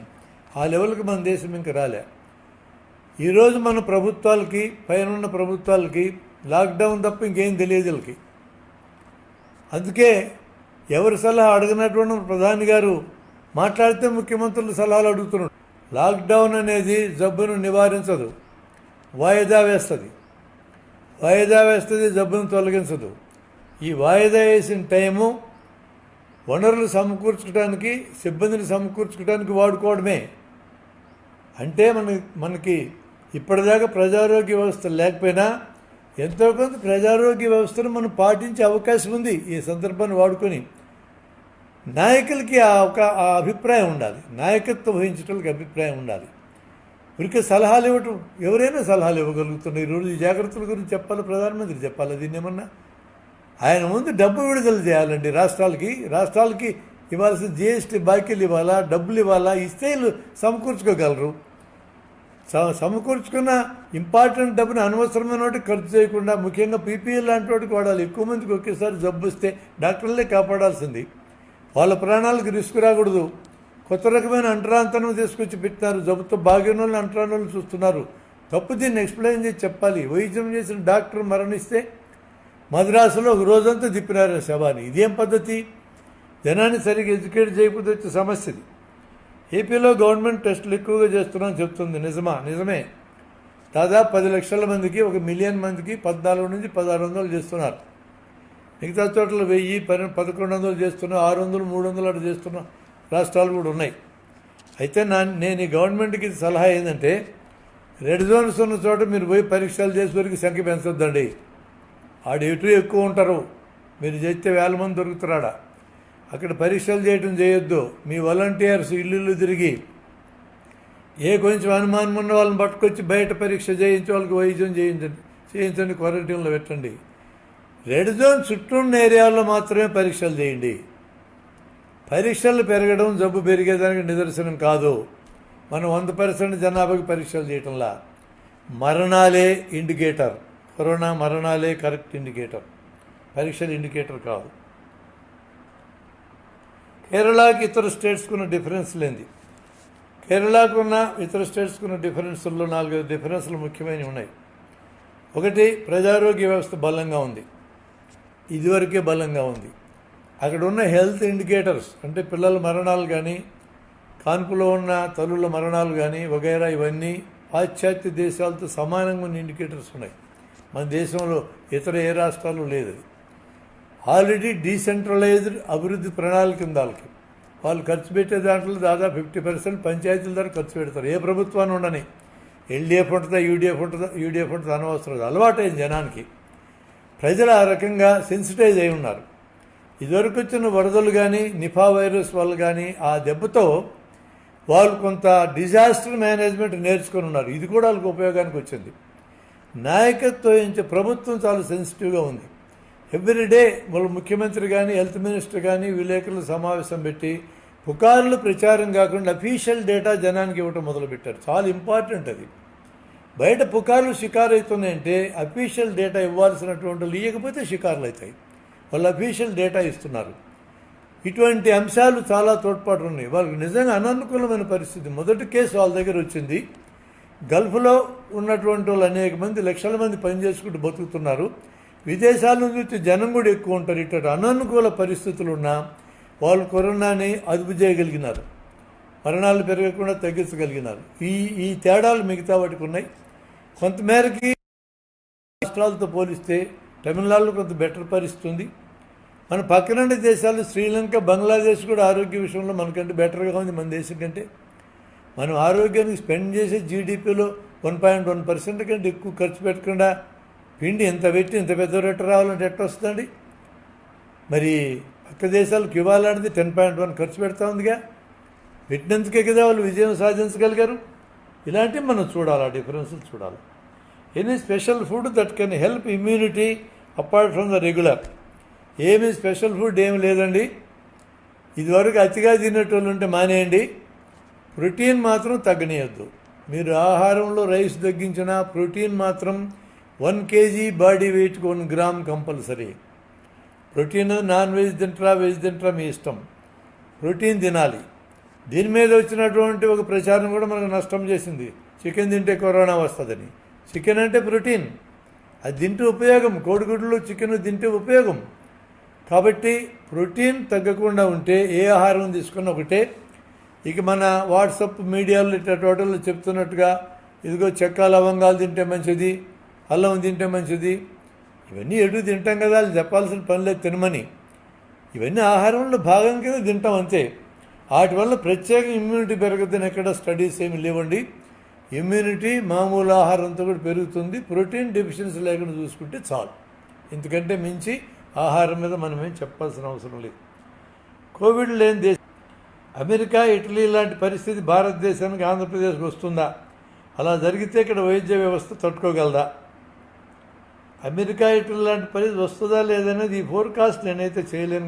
ఆ లెవెల్కి మన దేశం ఇంకా రాలే. ఈరోజు మన ప్రభుత్వాలకి, పైన ప్రభుత్వాలకి లాక్డౌన్ తప్ప ఇంకేం తెలియదు వీళ్ళకి. అందుకే ఎవరి సలహా అడిగినటువంటి ప్రధాని గారు మాట్లాడితే ముఖ్యమంత్రుల సలహాలు అడుగుతున్నాడు. లాక్డౌన్ అనేది జబ్బును నివారించదు, వాయిదా వేస్తుంది. జబ్బును తొలగించదు. ఈ వాయిదా వేసిన టైము వనరులు సమకూర్చుకోవడానికి, సిబ్బందిని సమకూర్చుకోవడానికి వాడుకోవడమే. అంటే మనకి ఇప్పటిదాకా ప్రజారోగ్య వ్యవస్థ లేకపోయినా ఎంతో కొంత ప్రజారోగ్య వ్యవస్థను మనం పాటించే అవకాశం ఉంది. ఈ సందర్భాన్ని వాడుకొని నాయకులకి ఆ అభిప్రాయం ఉండాలి, నాయకత్వం వహించడానికి అభిప్రాయం ఉండాలి. ఊరికే సలహాలు ఇవ్వటం, ఎవరైనా సలహాలు ఇవ్వగలుగుతున్నారు. ఈరోజు ఈ జాగ్రత్తల గురించి చెప్పాలి, ప్రధానమంత్రి చెప్పాలి. దీన్ని ఏమన్నా ఆయన ముందు డబ్బు విడుదల చేయాలండి. రాష్ట్రాలకి ఇవ్వాల్సిన జిఎస్టీ బాకీలు ఇవ్వాలా, డబ్బులు ఇవ్వాలా, ఇస్తే వీళ్ళు సమకూర్చుకోగలరు. సమకూర్చుకున్న ఇంపార్టెంట్ డబ్బుని అనవసరమైన వాటికి ఖర్చు చేయకుండా, ముఖ్యంగా పీపీఎల్ లాంటి వాటికి వాడాలి. ఎక్కువ మందికి ఒకేసారి జబ్బు వస్తే డాక్టర్లే కాపాడాల్సింది. వాళ్ళ ప్రాణాలకు రిస్క్ రాకూడదు. కొత్త రకమైన అంటరాంతరం తీసుకొచ్చి పెట్టినారు. జబ్బుతో బాగిన వాళ్ళు అంటరాని వాళ్ళు చూస్తున్నారు. తప్పు. దీన్ని ఎక్స్ప్లెయిన్ చేసి చెప్పాలి. వైద్యం చేసిన డాక్టర్ మరణిస్తే మద్రాసులో ఒక రోజంతా తిప్పినారు శవాన్ని. ఇదేం పద్ధతి? జనాన్ని సరిగ్గా ఎడ్యుకేట్ చేయకపోతే వచ్చే సమస్యది. ఏపీలో గవర్నమెంట్ టెస్టులు ఎక్కువగా చేస్తున్నామని చెప్తుంది. నిజమే. దాదాపు 10 లక్షల మందికి, 1 మిలియన్ మందికి 14 నుంచి 1600 చేస్తున్నారు. మిగతా చోట్ల 1000, 1100 చేస్తున్నారు, 600, 300 అటు చేస్తున్న రాష్ట్రాలు కూడా ఉన్నాయి. అయితే నేను ఈ గవర్నమెంట్కి సలహా ఏంటంటే, రెడ్ జోన్స్ ఉన్న చోట మీరు పోయి పరీక్షలు చేసే వరకు సంఖ్య పెంచొద్దండి. ఆడ ఎటు ఎక్కువ ఉంటారు. మీరు చేస్తే 1000 మంది దొరుకుతారాడ. అక్కడ పరీక్షలు చేయొద్దు. మీ వాలంటీర్స్ ఇల్లు తిరిగి కొంచెం అనుమానం ఉన్న వాళ్ళని పట్టుకొచ్చి బయట పరీక్ష చేయించి వాళ్ళకి వైద్యం చేయించండి, క్వారంటైన్లో పెట్టండి. రెడ్ జోన్ చుట్టూ ఉన్న ఏరియాల్లో మాత్రమే పరీక్షలు చేయండి. పరీక్షలు పెరగడం జబ్బు పెరిగేదానికి నిదర్శనం కాదు. మనం 100% జనాభాకి పరీక్షలు చేయటంలా. మరణాలే ఇండికేటర్. కరోనా మరణాలే కరెక్ట్ ఇండికేటర్, పరీక్షలు ఇండికేటర్ కాదు. కేరళకి ఇతర స్టేట్స్కున్న డిఫరెన్స్ లేనిది. కేరళకున్న ఇతర స్టేట్స్కున్న డిఫరెన్సుల్లో 4-5 డిఫరెన్సులు ముఖ్యమైనవి ఉన్నాయి. ఒకటి, ప్రజారోగ్య వ్యవస్థ బలంగా ఉంది, ఇదివరకే బలంగా ఉంది. అక్కడ ఉన్న హెల్త్ ఇండికేటర్స్ అంటే పిల్లల మరణాలు కానీ, కాన్పులో ఉన్న తల్లుల మరణాలు కానీ వగైరా ఇవన్నీ పాశ్చాత్య దేశాలతో సమానంగా ఉన్న ఇండికేటర్స్ ఉన్నాయి. మన దేశంలో ఇతర ఏ రాష్ట్రాల్లో లేదు. అది ఆల్రెడీ డీసెంట్రలైజ్డ్ అభివృద్ధి ప్రణాళిక కింద వాళ్ళు ఖర్చు పెట్టే దాంట్లో దాదాపు 50% పంచాయతీల ద్వారా ఖర్చు పెడతారు. ఏ ప్రభుత్వాన్ని ఉండని, ఎల్డీఎఫ్ ఉంటుందా యూడీఎఫ్ ఉంటుందా అనవసరం, అలవాటైంది జనానికి. ప్రజలు ఆ రకంగా సెన్సిటైజ్ అయి ఉన్నారు. ఇదివరకు వచ్చిన వరదలు కానీ, నిఫా వైరస్ వల్ల కానీ ఆ దెబ్బతో వాళ్ళు కొంత డిజాస్టర్ మేనేజ్మెంట్ నేర్చుకొని ఉన్నారు. ఇది కూడా వాళ్ళకి ఉపయోగానికి వచ్చింది. నాయకత్వం వహించే ప్రభుత్వం చాలా సెన్సిటివ్గా ఉంది. ఎవ్రీడే వాళ్ళ ముఖ్యమంత్రి కానీ, హెల్త్ మినిస్టర్ కానీ విలేకరుల సమావేశం పెట్టి పుకార్లు ప్రచారం కాకుండా అఫీషియల్ డేటా జనానికి ఇవ్వటం మొదలుపెట్టారు. చాలా ఇంపార్టెంట్ అది. బయట పుకార్లు షికారు అవుతున్నాయంటే అఫీషియల్ డేటా ఇవ్వాల్సినటువంటి వాళ్ళు ఇవ్వకపోతే షికారులు అవుతాయి. వాళ్ళు అఫీషియల్ డేటా ఇస్తున్నారు. ఇటువంటి అంశాలు చాలా తోడ్పాటు ఉన్నాయి. వాళ్ళకి నిజంగా అననుకూలమైన పరిస్థితి. మొదటి కేసు వాళ్ళ దగ్గర వచ్చింది. గల్ఫ్లో ఉన్నటువంటి వాళ్ళు అనేక మంది, లక్షల మంది పనిచేసుకుంటూ బతుకుతున్నారు. విదేశాల నుంచి వచ్చే జనం కూడా ఎక్కువ ఉంటారు. ఇటు అననుకూల పరిస్థితులు ఉన్నా వాళ్ళు కరోనాని అదుపు చేయగలిగినారు, మరణాలు పెరగకుండా తగ్గించగలిగినారు. ఈ తేడాలు మిగతా వాటికి ఉన్నాయి. కొంతమేరకి రాష్ట్రాలతో పోలిస్తే తమిళనాడులో కొంత బెటర్ పరిస్థితి ఉంది. మన పక్కనుండే దేశాలు శ్రీలంక, బంగ్లాదేశ్ కూడా ఆరోగ్య విషయంలో మనకంటే బెటర్గా ఉంది మన దేశం కంటే. మనం ఆరోగ్యానికి స్పెండ్ చేసే జీడిపిలో 1.1% కంటే ఎక్కువ ఖర్చు పెట్టకుండా పిండి ఎంత పెట్టి ఇంత పెద్ద రేటు రావాలంటే ఎట్లా వస్తుందండి? మరి పక్క దేశాలకు ఇవ్వాలంటే 10.1 ఖర్చు పెడతా ఉందిగా. పెట్టినందుకే కదా వాళ్ళు విజయం సాధించగలిగారు. ఇలాంటివి మనం చూడాలి, ఆ డిఫరెన్సులు చూడాలి. Any special food that can help immunity apart from the regular. ఏమీ స్పెషల్ ఫుడ్ ఏమి లేదండి. ఇదివరకు అతిగా తినేటోళ్ళు ఉంటే మానేయండి. ప్రోటీన్ మాత్రం తగ్గనీయద్దు. మీరు ఆహారంలో రైస్ తగ్గించిన ప్రోటీన్ మాత్రం 1 kg బాడీ వెయిట్కి 1 gram compulsory. Protein non veg తింటారా, వెజ్ తింటారా మీ ఇష్టం. ప్రోటీన్ తినాలి. దీని మీద వచ్చినటువంటి ఒక ప్రచారం కూడా మనకు నష్టం చేసింది. చికెన్ తింటే కరోనా వస్తుందని. చికెన్ అంటే ప్రోటీన్, అది తింటే ఉపయోగం. కోడిగుడ్లు, చికెన్ తింటే ఉపయోగం. కాబట్టి ప్రోటీన్ తగ్గకుండా ఉంటే ఏ ఆహారం తీసుకున్నా ఒకటే. ఇక మన వాట్సాప్ మీడియాలో ఇట్లా టోటల్లో చెప్తున్నట్టుగా ఇదిగో చెక్క లవంగాలు తింటే మంచిది, అల్లం తింటే మంచిది, ఇవన్నీ ఎటు తింటాం కదా, వాళ్ళు చెప్పాల్సిన పని లేదు తినమని. ఇవన్నీ ఆహారంలో భాగం కింద తింటాం అంతే. వాటి వల్ల ప్రత్యేక ఇమ్యూనిటీ పెరగద్దని ఎక్కడ స్టడీస్ ఏమి లేవండి. ఇమ్యూనిటీ మామూలు ఆహారంతో కూడా పెరుగుతుంది. ప్రోటీన్ డెఫిషియన్సీ లేకుండా చూసుకుంటే చాలు. ఎందుకంటే మించి ఆహారం మీద మనం ఏం చెప్పాల్సిన అవసరం లేదు. కోవిడ్ లేని దేశం అమెరికా, ఇటలీ లాంటి పరిస్థితి భారతదేశానికి, ఆంధ్రప్రదేశ్కి వస్తుందా? అలా జరిగితే ఇక్కడ వైద్య వ్యవస్థ తట్టుకోగలదా? అమెరికా, ఇటలీ లాంటి పరిస్థితి వస్తుందా లేదనేది ఈ ఫోర్కాస్ట్ నేనైతే చేయలేను.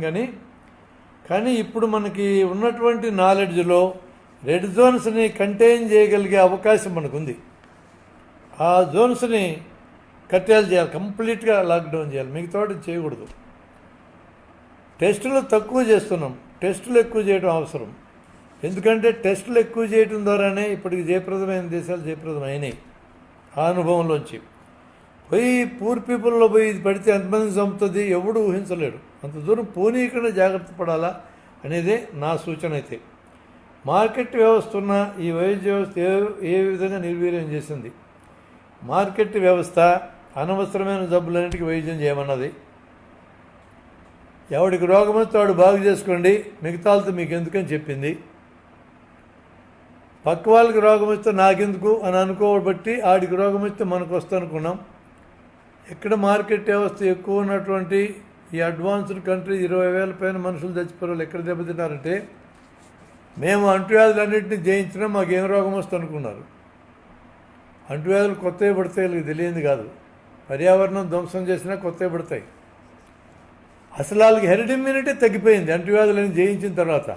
కానీ ఇప్పుడు మనకి ఉన్నటువంటి నాలెడ్జ్లో రెడ్ జోన్స్ని కంటైన్ చేయగలిగే అవకాశం మనకుంది. ఆ జోన్స్ని కట్టేలు చేయాలి, కంప్లీట్గా లాక్డౌన్ చేయాలి. మిగతా చేయకూడదు. టెస్టులు తక్కువ చేస్తున్నాం, టెస్టులు ఎక్కువ చేయడం అవసరం. ఎందుకంటే టెస్టులు ఎక్కువ చేయడం ద్వారానే ఇప్పటికి జయప్రదమైన దేశాలు జయప్రదం అయినాయి. ఆ అనుభవంలోంచి పోయి పూర్ పీపుల్లో పోయి ఇది పడితే ఎంతమంది చంపుతుంది ఎవడు ఊహించలేడు. అంత దూరం పోనీయకుండా జాగ్రత్త పడాలా అనేదే నా సూచన. అయితే మార్కెట్ వ్యవస్థ ఉన్న ఈ వైద్య వ్యవస్థ ఏ విధంగా నిర్వీర్యం చేసింది. మార్కెట్ వ్యవస్థ అనవసరమైన జబ్బులన్నింటికి వైద్యం చేయమన్నది. ఎవడికి రోగం వస్తే వాడు బాగు చేసుకోండి, మిగతాలతో మీకు ఎందుకని చెప్పింది. పక్క వాళ్ళకి రోగం వస్తే నాకెందుకు అని అనుకోబట్టి ఆడికి రోగం వస్తే మనకు వస్తే అనుకున్నాం. ఎక్కడ మార్కెట్ వ్యవస్థ ఎక్కువ ఉన్నటువంటి ఈ అడ్వాన్స్డ్ కంట్రీ 20,000 పైన మనుషులు చచ్చిపోయారు. ఎక్కడ దెబ్బతిన్నారంటే మేము అంటువ్యాధులన్నింటినీ జయించినా మాకేం రోగం వస్తుంది అనుకున్నారు. అంటువ్యాధులు కొత్తవి పడతాయి, వీళ్ళకి తెలియదు కాదు. పర్యావరణం ధ్వంసం చేసినా కొత్తవి పడతాయి. అసలు వాళ్ళకి హెరిడ్ ఇమ్యూనిటీ తగ్గిపోయింది అంటువ్యాధులని జయించిన తర్వాత.